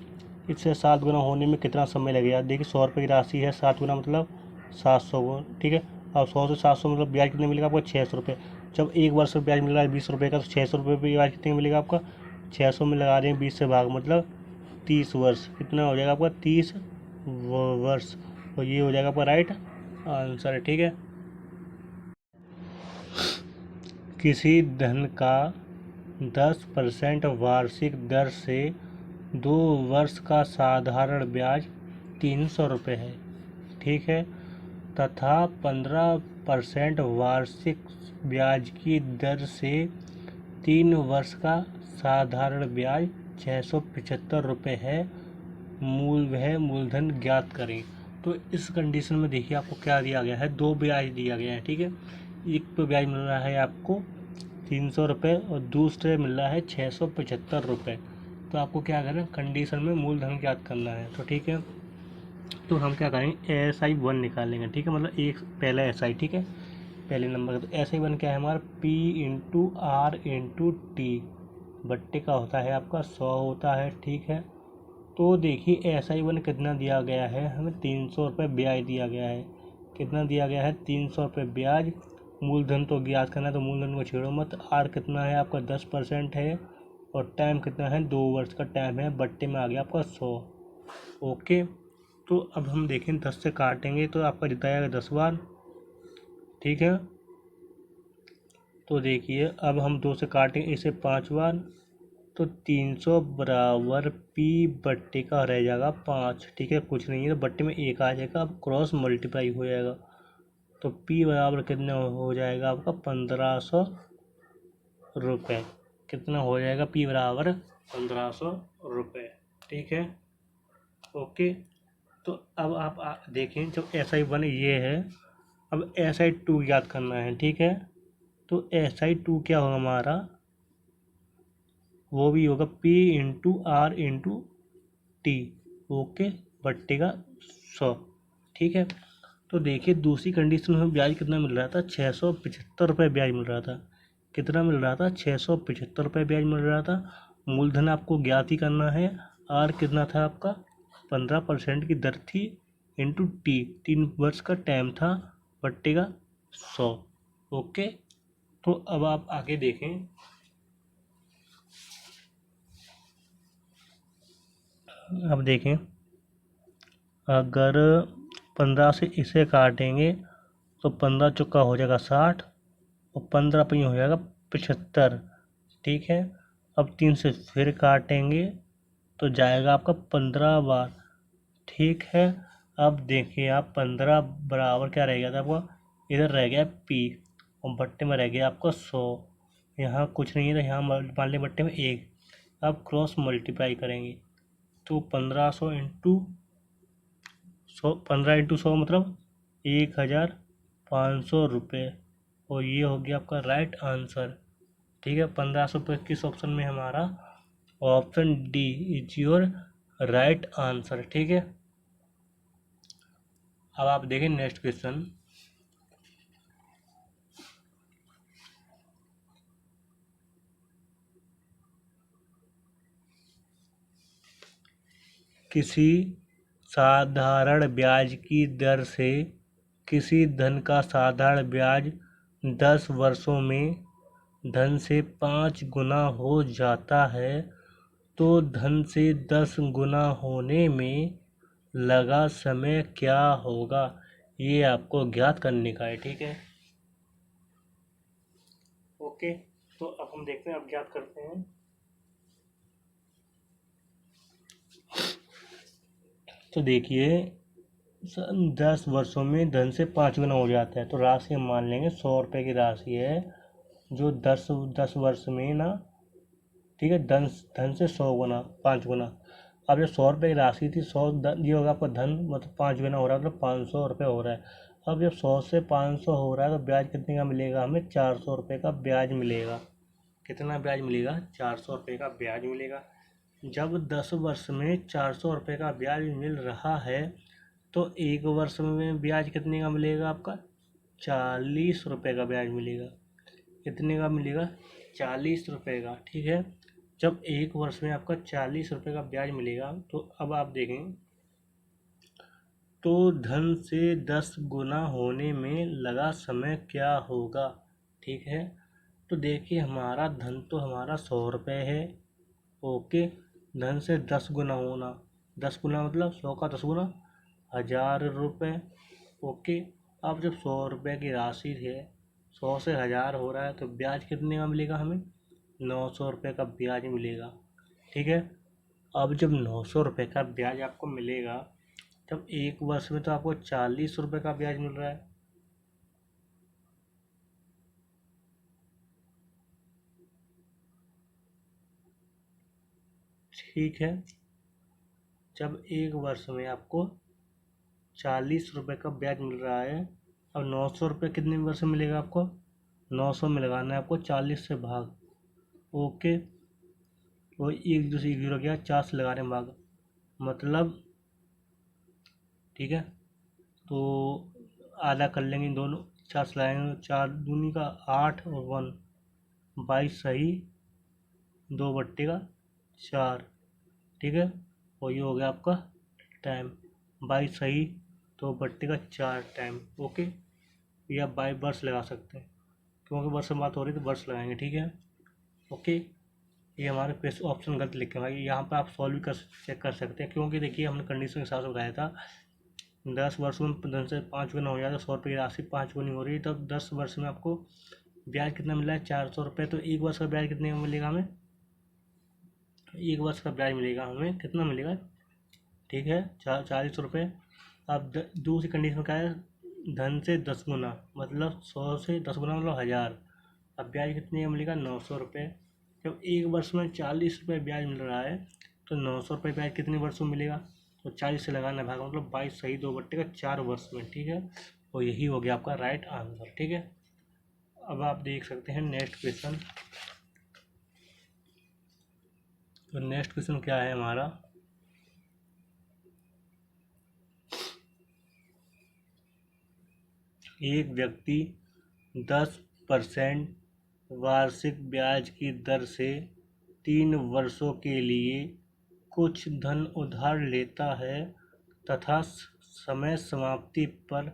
इससे 7 गुना होने में कितना समय लगेगा, देखिए 100 रुपये की राशि है, 7 गुना मतलब 700 गुना, ठीक है। और 100 से 700 मतलब ब्याज कितने मिलेगा आपको 600 रुपये। जब एक वर्ष का ब्याज मिल रहा है 20 रुपये का, तो 600 रुपये ब्याज कितने मिलेगा आपका 600 में लगा रहे हैं 20 से भाग, मतलब 30 वर्ष, कितना हो जाएगा आपका 30 वर्ष, और ये हो जाएगा आपका राइट आंसर है, ठीक है। किसी धन का 10% वार्षिक दर से 2 वर्ष का साधारण ब्याज 300 रुपये है, ठीक है, तथा 15% वार्षिक ब्याज की दर से 3 वर्ष का साधारण ब्याज 675 रुपये है। वह मूलधन ज्ञात करें। तो इस कंडीशन में देखिए आपको क्या दिया गया है, 2 ब्याज दिया गया है, ठीक है। एक पे ब्याज मिल रहा है आपको 300 रुपये और दूसरे मिल रहा है 675 रुपये। तो आपको क्या करना है, कंडीशन में मूलधन ज्ञात करना है, तो ठीक है। तो हम क्या करेंगे SI1 निकालेंगे, ठीक है, मतलब एक पहला SI, ठीक है, पहले नंबर का। तो SI1 क्या है हमारा P into R into T, बट्टे का होता है आपका 100 होता है, ठीक है। तो देखिए SI1 कितना दिया गया है हमें 300 रुपये ब्याज दिया गया है, कितना दिया गया है 300 रुपये ब्याज। मूलधन तो ज्ञात करना है तो मूलधन को छेड़ो मत। आर कितना है आपका 10% है, और टाइम कितना है 2 वर्ष का टाइम है, बट्टे में आ गया आपका 100, ओके। तो अब हम देखें 10 से काटेंगे तो आपका जिताएगा 10 बार, ठीक है। तो देखिए अब हम 2 से काटेंगे इसे 5 बार, तो 300 बराबर P बट्टे का रह जाएगा 5, ठीक है, कुछ नहीं है तो बट्टे में 1 आ जाएगा, अब क्रॉस मल्टीप्लाई हो जाएगा। तो P बराबर कितना हो जाएगा आपका 1500 रुपये, कितना हो जाएगा P बराबर 1500 रुपये, ठीक है, ओके। तो अब आप देखें जब SI1 ये है, अब SI2 याद करना है, ठीक है। तो SI2 क्या होगा हमारा, वो भी होगा P into R into T, okay, बट्टे का 100, ठीक है। तो देखिए दूसरी कंडीशन में ब्याज कितना मिल रहा था 675 रुपये ब्याज मिल रहा था, कितना मिल रहा था 675 रुपये ब्याज मिल रहा था। मूलधन आपको ज्ञात ही करना है। आर कितना था आपका 15% की दर थी, इंटू टी 3 वर्ष का टाइम था, बट्टे का 100, ओके। तो अब आप आगे देखें, अब देखें अगर 15 से इसे काटेंगे तो 15 चौका हो जाएगा 60 और 15 पी हो जाएगा 75। ठीक है, अब 3 से फिर काटेंगे तो जाएगा आपका 15 बार। ठीक है, अब देखिए आप 15 बराबर क्या रह गया था आपका, इधर रह गया पी और बट्टे में रह गया आपका 100। यहाँ कुछ नहीं है तो यहाँ मान लिया बट्टे में 1। अब क्रॉस मल्टीप्लाई करेंगे तो 1500 इंटू 100, 15 इंटू 100 मतलब 1500 रुपये, और ये हो गया आपका राइट आंसर। ठीक है, 1500 किस ऑप्शन में हमारा, option D is your right answer. ठीक है, अब आप देखें नेक्स्ट क्वेश्चन। किसी साधारण ब्याज की दर से किसी धन का साधारण ब्याज 10 वर्षों में धन से 5 गुना हो जाता है, तो धन से 10 गुना होने में लगा समय क्या होगा, ये आपको ज्ञात करने का है। ठीक है, ओके। तो अब हम देखते हैं, अब ज्ञात करते हैं। तो देखिए 10 वर्षों में धन से 5 गुना हो जाता है, तो राशि हम मान लेंगे 100 रुपये की राशि है, जो 10 वर्ष में ना, ठीक है, धन धन से 100 गुना 5 गुना। अब जो 100 रुपये की राशि थी, 100 ये होगा आपका धन, मतलब 5 गुना हो रहा है, मतलब 500 रुपये हो रहा है। अब जब 100 से 500 हो रहा है तो ब्याज कितने का मिलेगा हमें, 400 रुपये का ब्याज मिलेगा। कितना ब्याज मिलेगा, 400 रुपये का ब्याज मिलेगा। जब 10 वर्ष में 400 रुपये का ब्याज मिल रहा है तो एक वर्ष में ब्याज कितने का मिलेगा आपका, 40 रुपये का ब्याज मिलेगा। कितने का मिलेगा, 40 रुपये का। ठीक है, जब एक वर्ष में आपका 40 रुपये का ब्याज मिलेगा तो अब आप देखें, तो धन से 10 गुना होने में लगा समय क्या होगा। ठीक है, तो देखिए हमारा धन तो हमारा 100 रुपये है। ओके, धन से 10 गुना होना, 10 गुना मतलब 100 का 10 गुना 1000 रुपये। ओके, अब जब 100 रुपये की राशि है, 100 से 1000 हो रहा है तो ब्याज कितने का मिलेगा हमें, 900 रुपये का ब्याज मिलेगा। ठीक है, अब जब 900 रुपये का ब्याज आपको मिलेगा, तब एक वर्ष में तो आपको 40 रुपये का ब्याज मिल रहा है। ठीक है, जब एक वर्ष में आपको 40 रुपये का ब्याज मिल रहा है, अब 900 रुपये कितने वर्ष में मिलेगा आपको, 900 में लगाना है आपको 40 से भाग। ओके, वो एक दूसरे जीरो गया, 4 से लगा रहे हैं भाग, मतलब ठीक है, तो आधा कर लेंगे दोनों, 4 से लगाएंगे, 4 दूनी का 8 और 1 22 सही, 2 बट्टे का 4। ठीक है, और ये हो गया आपका टाइम, 22 सही, 2 बट्टे का 4 टाइम। ओके, या बाई वर्ष लगा सकते हैं, क्योंकि वर्ष में बात हो रही है तो वर्ष लगाएंगे। ठीक है, ओके। ये हमारे क्वेश्चन ऑप्शन गलत लिखे भाई, यहाँ पर आप सॉल्व भी कर चेक कर सकते हैं, क्योंकि देखिए हमने कंडीशन के हिसाब से बताया था 10 वर्ष में धन से 5 गुना हो जाता है, 100 रुपये की राशि 5 गुनी हो रही है, तब 10 वर्ष में आपको ब्याज कितना मिला है, 400 रुपये। तो एक वर्ष का ब्याज कितने का मिलेगा हमें, एक वर्ष का ब्याज मिलेगा हमें कितना मिलेगा, ठीक है, 40 रुपये। अब दूसरी कंडीशन क्या है, धन से 10 गुना मतलब 100 से 10 गुना मतलब 1000। अब ब्याज कितने का मिलेगा, 900 रुपये। जब एक वर्ष में 40 रुपये ब्याज मिल रहा है तो 900 रुपये ब्याज कितने वर्ष में मिलेगा, तो 40 से लगाना भागा, मतलब 22 सही, 2 बट्टे का 4 वर्ष में। ठीक है, और यही हो गया आपका राइट आंसर। ठीक है, अब आप देख सकते हैं नेक्स्ट क्वेश्चन। तो नेक्स्ट क्वेश्चन क्या है हमारा, एक व्यक्ति 10% वार्षिक ब्याज की दर से 3 वर्षों के लिए कुछ धन उधार लेता है तथा समय समाप्ति पर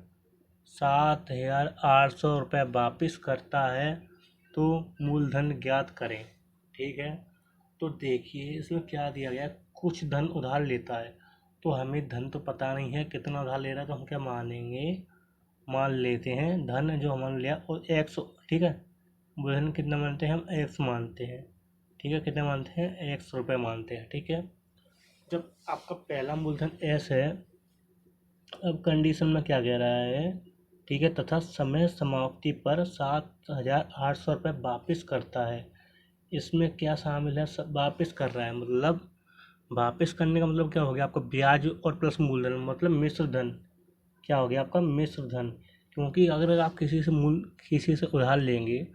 7,800 रुपये वापस करता है तो मूलधन ज्ञात करें। ठीक है, तो देखिए इसमें क्या दिया गया है, कुछ धन उधार लेता है, तो हमें धन तो पता नहीं है कितना उधार ले रहा है, तो हम क्या मानेंगे, मान लेते हैं धन जो हमने लिया और एक्स। ठीक है, मूलधन कितना मानते हैं हम, एक्स मानते हैं। ठीक है, कितना मानते हैं, ₹X मानते हैं। ठीक है, जब आपका पहला मूलधन एस है, अब कंडीशन में क्या कह रहा है, ठीक है, तथा समय समाप्ति पर 7,800 रुपये वापस करता है। इसमें क्या शामिल है, वापस कर रहा है, मतलब वापस करने का मतलब क्या हो गया आपका, ब्याज और प्लस मूलधन, मतलब मिश्र धन। क्या हो गया आपका, मिश्र धन। क्योंकि अगर आप किसी से उधार लेंगे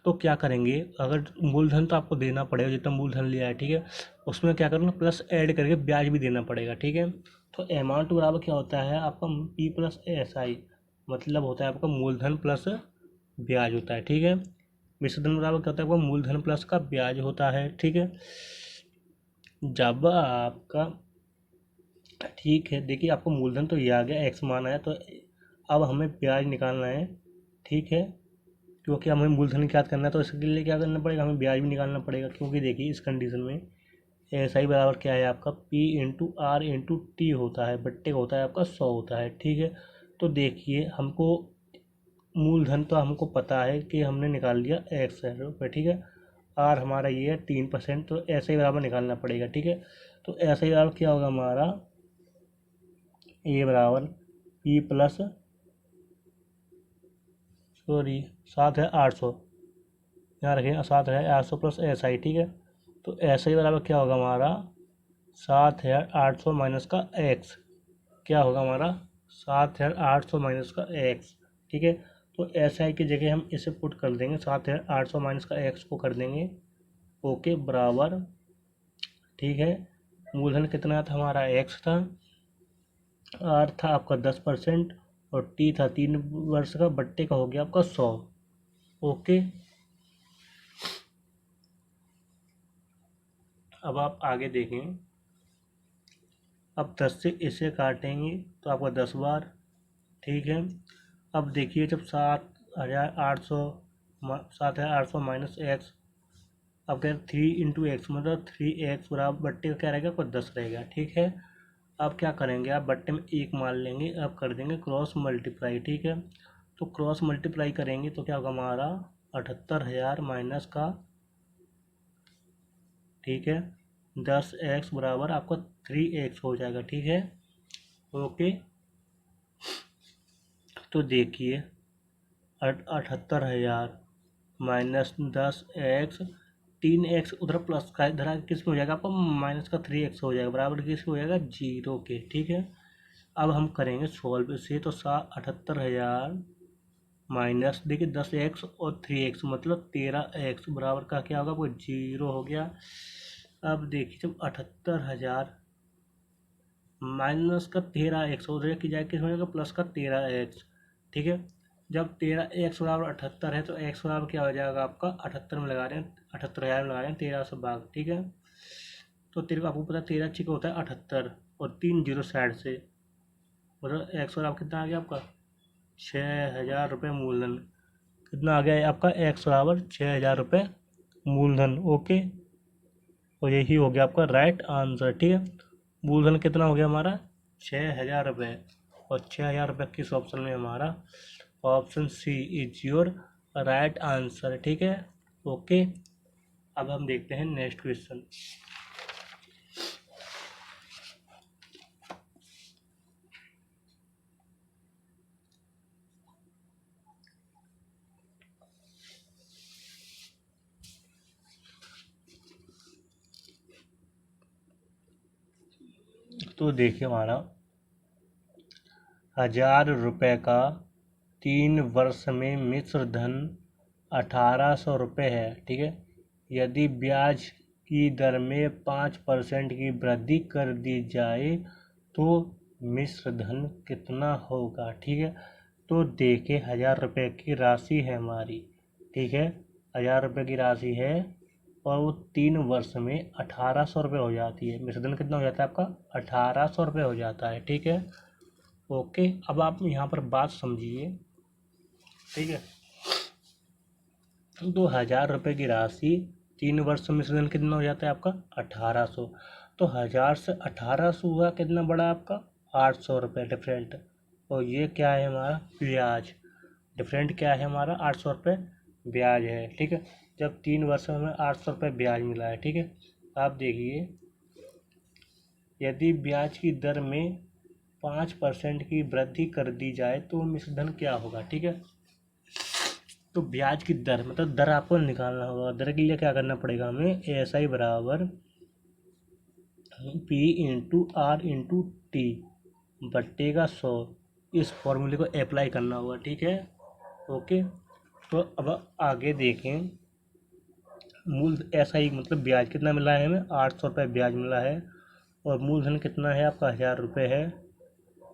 तो क्या करेंगे, अगर मूलधन तो आपको देना पड़ेगा जितना मूलधन लिया है। ठीक है, उसमें क्या करना, प्लस ऐड करके ब्याज भी देना पड़ेगा। ठीक है, तो अमाउंट बराबर क्या होता है आपका, P+SI, मतलब होता है आपका मूलधन प्लस ब्याज होता है। ठीक है, मिश्र धन बराबर क्या होता है आपका, मूलधन प्लस का ब्याज होता है। ठीक है, जब आपका, ठीक है, देखिए आपको मूलधन तो ये आ गया, एक्स मान आया, तो अब हमें ब्याज निकालना है। ठीक है, क्योंकि हमें मूलधन ज्ञात करना है तो इसके लिए क्या करना पड़ेगा, हमें ब्याज भी निकालना पड़ेगा। क्योंकि देखिए इस कंडीशन में एस आई बराबर क्या है आपका, P/R/T होता है, बट्टे का होता है आपका 100 होता है। ठीक है, तो देखिए हमको मूलधन तो हमको पता है कि हमने निकाल लिया ₹X। ठीक है, आर हमारा ये है 3%, तो ऐसे ही बराबर निकालना पड़ेगा। ठीक है, तो ऐसे ही बराबर क्या होगा हमारा, ए बराबर P प्लस, सॉरी 7,800, यहाँ रखें 7,800 प्लस SI। ठीक है, तो SI बराबर क्या होगा हमारा, 7,800 माइनस का एक्स। क्या होगा हमारा, 7,800 माइनस का एक्स। ठीक है, तो SI की जगह हम इसे पुट कर देंगे, 7,800 माइनस का एक्स को कर देंगे। ओके, बराबर, ठीक है, मूलधन कितना था हमारा, एक्स था, आर था आपका 10% और टी था 3 वर्ष का, बट्टे का हो गया आपका 100। ओके, अब आप आगे देखें, अब 10 से इसे काटेंगे तो आपका 10 बार। ठीक है, अब देखिए जब 7,800 माइनस एक्स, अब क्या 3 × X, मतलब 3x बराबर बट्टे का क्या रहेगा, आपका 10 रहेगा। ठीक है, अब क्या करेंगे, आप बट्टे में 1 मान लेंगे, अब कर देंगे क्रॉस मल्टीप्लाई। ठीक है, तो क्रॉस मल्टीप्लाई करेंगे तो क्या होगा हमारा, 78,000 माइनस का, ठीक है, 10x बराबर आपका 3x हो जाएगा। ठीक है, ओके, तो देखिए 78,000 माइनस 10x, 3x उधर प्लस का, इधर किस में हो जाएगा आपका, माइनस का 3x हो जाएगा, बराबर किस में हो जाएगा, 0 के। ठीक है, अब हम करेंगे सॉल्व इसे, तो 78,000 माइनस, देखिए 10x और 3x मतलब 13x बराबर का क्या होगा, वो 0 हो गया। अब देखिए जब 78,000 माइनस का 13x हो जाएगा, की जाए किस हो जाएगा, प्लस का 13x। ठीक है, जब 13x बराबर 78 है तो x बराबर क्या हो जाएगा आपका, 78 में लगा रहे हैं, 78,000 में लगा रहे हैं 13 से भाग। ठीक है, तो तेरे को आपको पता है 13 छिका होता है 78 और 3 जीरो साइड से, मतलब एक्स बराबर कितना आ गया आपका, 6,000 रुपये मूलधन। कितना आ गया है आपका, एक्स बराबर 6,000 रुपये मूलधन। ओके, और यही हो गया आपका राइट आंसर। ठीक है, मूलधन कितना हो गया हमारा, 6,000 रुपये, और 6,000 रुपये किस ऑप्शन में, हमारा option C is your right answer. ठीक है, ओके, अब हम देखते हैं नेक्स्ट क्वेश्चन। तो देखिए हमारा 1,000 रुपये का 3 वर्ष में मिश्र धन 1,800 रुपये है। ठीक है, यदि ब्याज की दर में 5% की वृद्धि कर दी जाए तो मिश्र धन कितना होगा। ठीक है, तो देखिए 1,000 रुपये की राशि है हमारी। ठीक है, 1,000 रुपये की राशि है और वो 3 वर्ष में 1,800 रुपये हो जाती है। मिश्र धन कितना हो जाता है आपका, 1,800 रुपये हो जाता है। ठीक है, ओके, अब आप यहाँ पर बात समझिए, ठीक है। तो 1000 रुपये की राशि 3 वर्ष में मिश्रण कितना हो जाता है आपका 1800। तो 1000 से 1800 हुआ कितना बड़ा आपका 800 रुपये डिफरेंट। और ये क्या है हमारा ब्याज, डिफरेंट क्या है हमारा 800 रुपये ब्याज है। ठीक है, जब 3 वर्षों में 800 रुपये ब्याज मिला है। ठीक है, आप देखिए यदि ब्याज की दर में 5% की वृद्धि कर दी जाए तो मिश्रधन क्या होगा। ठीक है, तो ब्याज की दर मतलब दर आपको निकालना होगा। दर के लिए क्या करना पड़ेगा हमें, एस आई बराबर P into R into T बट्टेगा 100। इस फॉर्मूले को अप्लाई करना होगा। ठीक है, ओके। तो अब आगे देखें, मूल एस आई मतलब ब्याज कितना मिला है हमें 800 रुपये ब्याज मिला है। और मूलधन कितना है आपका 1000 रुपये है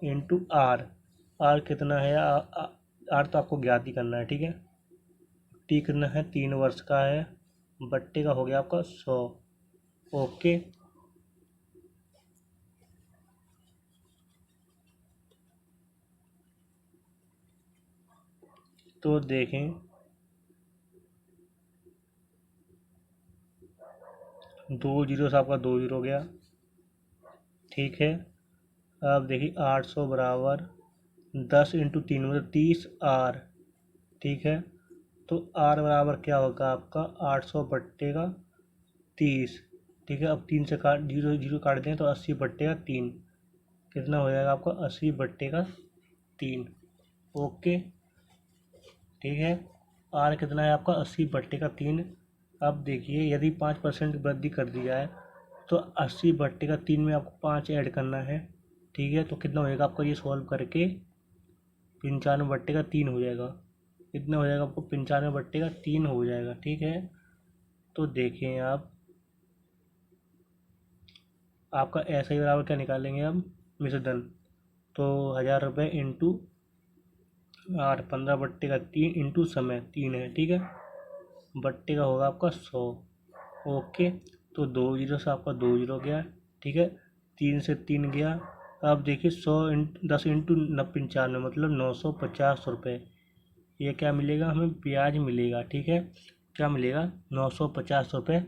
इंटू आर। आर कितना है आर तो आपको ज्ञात ही करना है। ठीक है, टी कितना है 3 वर्ष का है, बट्टे का हो गया आपका 100। ओके, तो देखें 2 जीरो से आपका 2 जीरो हो गया। ठीक है, अब देखिए 800 बराबर 10 इंटू 3 मतलब 30 आर। ठीक है, तो आर बराबर क्या होगा आपका 800 बट्टे का 30। ठीक है, अब 3 से काट 0 0 काट दें तो 80 बट्टे का 3 कितना हो जाएगा आपका 80 बट्टे का 3। ओके, ठीक है, आर कितना है आपका 80 बट्टे का 3। अब देखिए यदि 5% वृद्धि कर दी जाए तो 80 बट्टे का 3 में आपको 5 ऐड करना है। ठीक है, तो कितना हो जाएगा आपका ये सॉल्व करके 95 बट्टे का 3 हो जाएगा। कितना हो जाएगा आपको 95 बट्टे का 3 हो जाएगा। ठीक है, तो देखें आप आपका ऐसा ही बराबर क्या निकालेंगे हम मिश्रधन। तो 1000 रुपये इंटू आठ 15 बट्टे का 3 इंटू समय 3 है। ठीक है, बट्टे का होगा आपका 100। ओके, तो 2 जीरो से आपका 2 जीरो गया। ठीक है, 3 से 3 गया। अब देखिए 100 10 इंटू 95 मतलब 950 रुपये। ये क्या मिलेगा हमें ब्याज मिलेगा। ठीक है, क्या मिलेगा 950 रुपये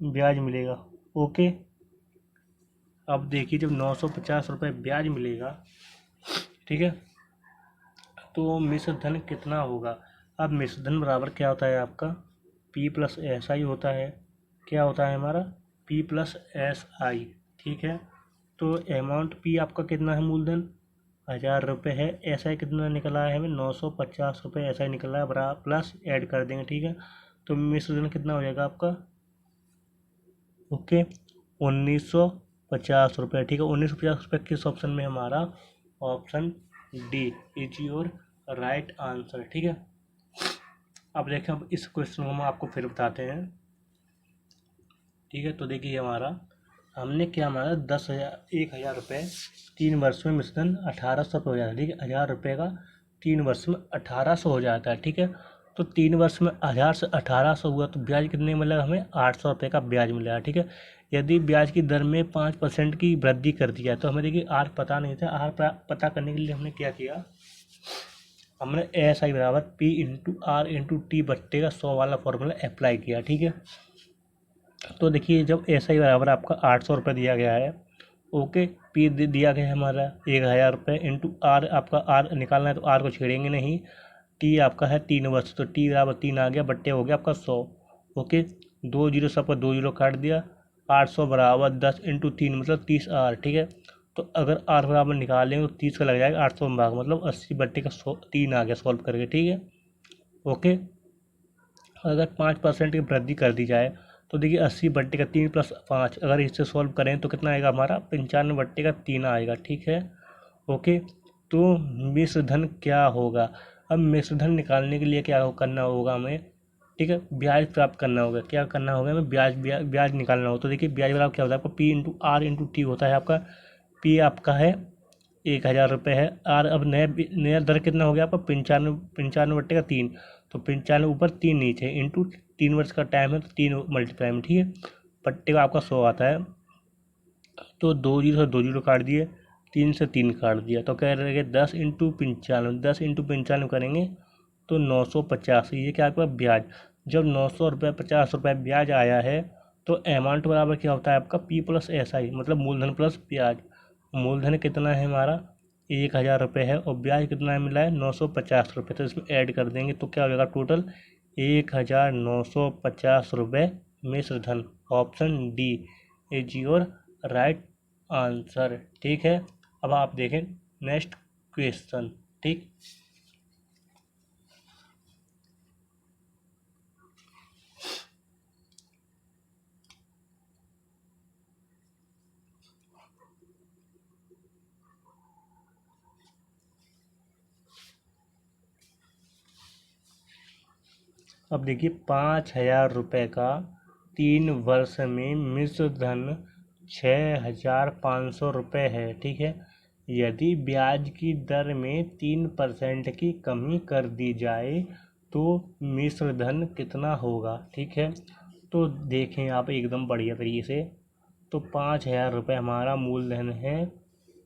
ब्याज मिलेगा। ओके, अब देखिए जब 950 रुपये ब्याज मिलेगा, ठीक है, तो मिश्रधन कितना होगा। अब मिश्रधन बराबर क्या होता है आपका P प्लस एस आई होता है। क्या होता है हमारा P प्लस एस आई। ठीक है, तो अमाउंट P आपका कितना है मूलधन 1000 रुपये है। एस आई कितना निकला है हमें 950 रुपये एस आई निकला है बराबर प्लस ऐड कर देंगे। ठीक है, तो मिश्रधन कितना हो जाएगा आपका ओके 1950 रुपये। ठीक है, 1950 रुपये किस ऑप्शन में हमारा option D is your right answer. ठीक है, अब देखें अब इस क्वेश्चन को हम आपको फिर बताते हैं। ठीक है, तो देखिए हमारा हमने क्या हमारा 10,000 3 वर्ष में मिश्रण 1800 हो जाता है। ठीक है, 1000 रुपये का 3 वर्ष में 1800 हो जाता है। ठीक है, तो 3 वर्ष में 1000 से 1800 हुआ तो ब्याज कितने मिलेगा हमें 800 रुपये का ब्याज मिलेगा। ठीक है, यदि ब्याज की दर में 5% की वृद्धि कर दी जाए तो हमें देखिए आर पता नहीं था। आर पता करने के लिए हमने क्या किया, हमने एस आई बराबर P into R into T बट्टे का 100 वाला फॉर्मूला अप्लाई किया। ठीक है, तो देखिए जब एस आई बराबर आपका 800 रुपये दिया गया है। ओके, पी दिया गया है हमारा 1000 रुपये इंटू आर आपका आर निकालना है तो आर को छेड़ेंगे नहीं। टी आपका है 3 वर्ष तो टी बराबर 3 आ गया बट्टे हो गया आपका 100। ओके, 2 जीरो से आपका 2 जीरो काट दिया। 800 बराबर 10 इंटू 3 मतलब 30 आर। ठीक है, तो अगर आर बराबर निकालेंगे तो 30 का लग जाएगा 800 में भाग मतलब 80 बट्टे का 100 3 आ गया सॉल्व करके। ठीक है, ओके, अगर 5% की वृद्धि कर दी जाए तो देखिए 80 बट्टे का 3 प्लस 5 अगर इससे सॉल्व करें तो कितना आएगा हमारा 95 बट्टे का 3 आएगा। ठीक है, ओके, तो मिश्रधन क्या होगा। अब मिश्रधन निकालने के लिए क्या करना होगा हमें, ठीक है, ब्याज प्राप्त करना होगा। क्या करना होगा हमें ब्याज निकालना होगा। तो देखिए ब्याज बराबर क्या होता है आपका P into R into T होता है। आपका पी आपका है 1000 रुपये है। आर अब नया दर कितना हो गया आपका 95 बट्टे का 3 तो 95 ऊपर 3 नीचे इंटू 3 वर्ष का टाइम है तो 3 मल्टीप्लाई में। ठीक है, बट्टे का आपका 100 आता है। तो 2 जीरो से 2 जीरो काट दिए, 3 से 3 काट दिया तो कह रहे हैं 10 इंटू 95 10 इंटू 95 करेंगे तो 950, ये क्या आपका ब्याज। जब 950 रुपये ब्याज आया है तो अमाउंट बराबर क्या होता है आपका P प्लस SI, मतलब मूलधन प्लस ब्याज। मूलधन कितना है हमारा 1000 रुपये है और ब्याज कितना मिला है 950 रुपये, तो इसमें ऐड कर देंगे तो क्या हो जाएगा टोटल 1950 रुपये मिश्र धन। Option D is your right answer. ठीक है, अब आप देखें नेक्स्ट क्वेश्चन। ठीक, अब देखिए 5000 रुपये का 3 वर्ष में मिश्र धन 6500 रुपये है। ठीक है, यदि ब्याज की दर में 3% की कमी कर दी जाए तो मिश्र धन कितना होगा। ठीक है, तो देखें आप एकदम बढ़िया तरीके से, तो 5000 रुपये हमारा मूलधन है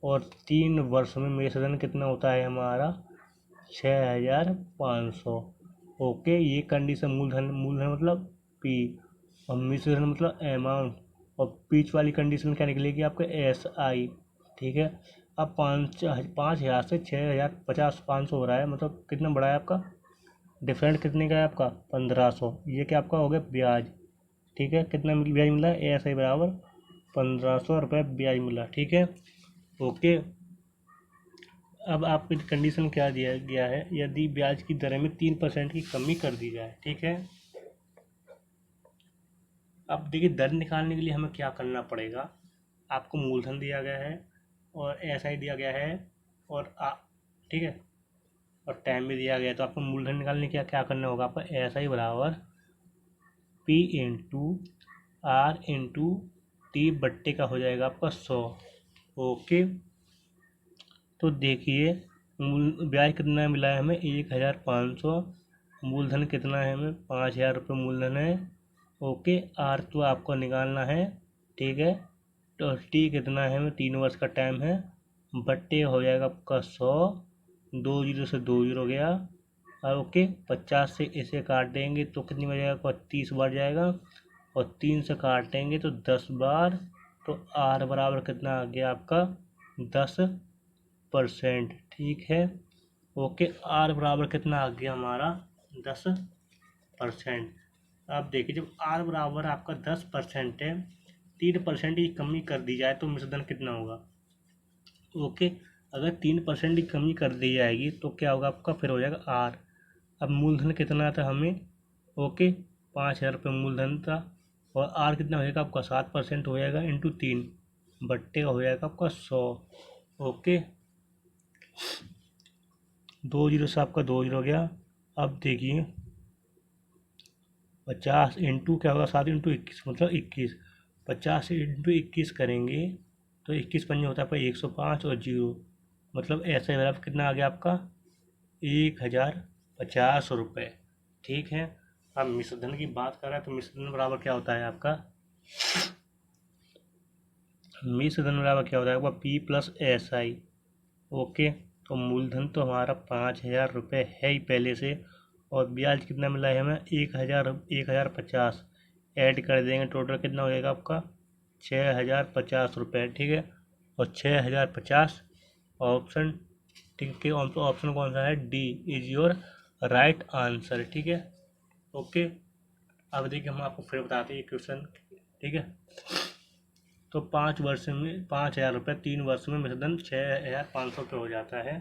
और 3 वर्ष में मिश्र धन कितना होता है हमारा 6500। ओके, ये कंडीशन मूलधन, मूलधन मतलब पी और मिश्र धन मतलब अमाउंट, और बीच वाली कंडीशन क्या निकलेगी आपका SI। ठीक है, अब 5000 से 6050 500 हो रहा है, मतलब कितना बढ़ा है आपका डिफरेंट, कितने का है आपका 1500। ये क्या आपका हो गया ब्याज। ठीक है, कितना ब्याज मिला है SI बराबर 1500 रुपये ब्याज मिला। ठीक है, ओके। अब आपकी कंडीशन क्या दिया गया है, यदि ब्याज की दर में 3% की कमी कर दी जाए। ठीक है, अब देखिए दर निकालने के लिए हमें क्या करना पड़ेगा। आपको मूलधन दिया गया है और SI दिया गया है और ठीक है, और टाइम भी दिया गया है, तो आपको मूलधन निकालने के क्या करना होगा, आपका SI बराबर P into R into T बट्टे का हो जाएगा आपका 100। ओके, तो देखिए ब्याज कितना मिला है हमें 1500, मूलधन कितना है हमें 5000 रुपये मूलधन है। ओके, आर तो आपको निकालना है। ठीक है, तो टी कितना है हमें 3 वर्ष का टाइम है, बट्टे हो जाएगा आपका 100, 2 जीरो से 2 जीरो गया। और ओके 50 से इसे काट देंगे तो कितनी बार जाएगा 30 बार जाएगा, और 3 से काटेंगे तो 10 बार, तो आर बराबर कितना आ गया आपका 10%। ठीक है, ओके, आर बराबर कितना आ गया हमारा 10%। अब देखिए जब आर बराबर आपका 10% है, 3% की कमी कर दी जाए तो मिश्रधन कितना होगा। ओके, अगर 3% की कमी कर दी जाएगी तो क्या होगा आपका, फिर हो जाएगा आर। अब मूलधन कितना था हमें, ओके 5000 रुपये मूलधन था, और आर कितना हो जाएगा आपका 7% हो जाएगा इंटू 3 बट्टे का हो जाएगा आपका 100। ओके, 2 जीरो से आपका 2 जीरो गया। अब देखिए 50 इंटू क्या होगा 7 इंटू 21 मतलब 21, 50 इंटू 21 करेंगे तो 21 पंजे होता है आपका 105 और जीरो, मतलब ऐसा बराबर कितना आ गया आपका 1050 रुपये। ठीक है, अब मिश्रधन की बात कर रहे हैं तो मिश्रधन बराबर क्या होता है आपका, मिश्रधन बराबर क्या होता है आपका P प्लस SI। ओके, तो मूलधन तो हमारा 5000 रुपये है ही पहले से, और ब्याज कितना मिला है हमें 1050, ऐड कर देंगे टोटल कितना हो जाएगा आपका 6050 रुपये। ठीक है, और 6050 ऑप्शन, ठीक है, ऑप्शन कौन सा है D is your right answer. ठीक है, ओके। अब देखिए हम आपको फिर बताते हैं क्वेश्चन। ठीक है, तो 5 वर्ष में 5000 रुपये 3 वर्ष में मिश्रधन 6500 रुपये हो जाता है।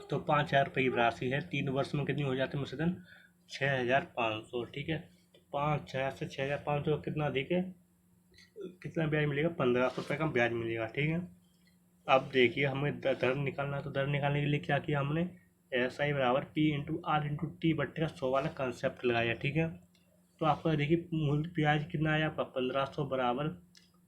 तो 5000 रुपये की राशि है, 3 वर्ष में कितनी हो जाती है मिश्रधन 6500। ठीक है, तो 5000 से 6500 कितना देखे, कितना ब्याज मिलेगा 1500 रुपये का ब्याज मिलेगा। ठीक है, अब देखिए हमें दर निकालना है, तो दर निकालने के लिए क्या किया हमने SI बराबर P into R into T बट्टे का 100 वाला कंसेप्ट लगाया। ठीक है, तो आपका देखिए मूल ब्याज कितना आया आपका 1500 बराबर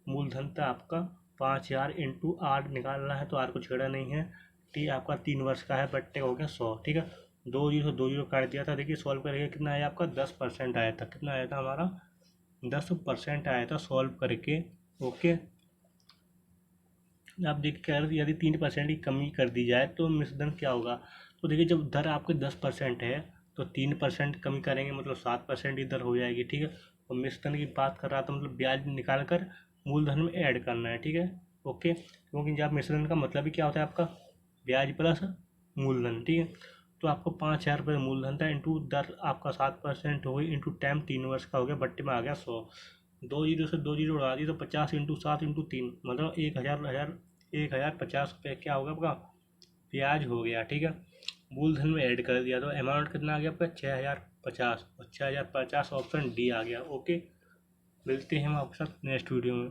मूलधन था आपका 5000 इंटू आर निकालना है, तो आर को छेड़ा नहीं है, टी आपका 3 वर्ष का है, बट्टे हो गया 100। ठीक है, 2 जीरो काट दिया था, देखिए सॉल्व करके कितना आया आपका 10% आया था, कितना आया था हमारा 10% आया था सॉल्व करके। ओके, आप देखिए यदि 3% की कमी कर दी जाए तो मिश्रधन क्या होगा, तो देखिए जब दर आपके 10% है तो 3% कमी करेंगे, मतलब 7% ही दर हो जाएगी, ठीक है। और मिश्रण की बात कर रहा था, मतलब ब्याज निकाल कर मूलधन में ऐड करना है, ठीक है। ओके, क्योंकि जब मिश्रण का मतलब ही क्या होता है आपका, ब्याज प्लस मूलधन, ठीक है। तो आपको 5,000 रुपये मूलधन था, इंटू दर आपका 7% हो गई, इंटू टाइम 3 वर्ष का हो गया, बट्टे में आ गया 100। 2 जीरो से 2 जीरो उड़ा दी तो 50 इंटू 7 इंटू 3, मतलब 1,050 रुपये क्या होगा आपका ब्याज हो गया, ठीक है। मूलधन में ऐड कर दिया तो अमाउंट कितना आ गया आपका 6,050, और 6,050 ऑप्शन डी आ गया। ओके, मिलते हैं हम आपके साथ नेक्स्ट वीडियो में।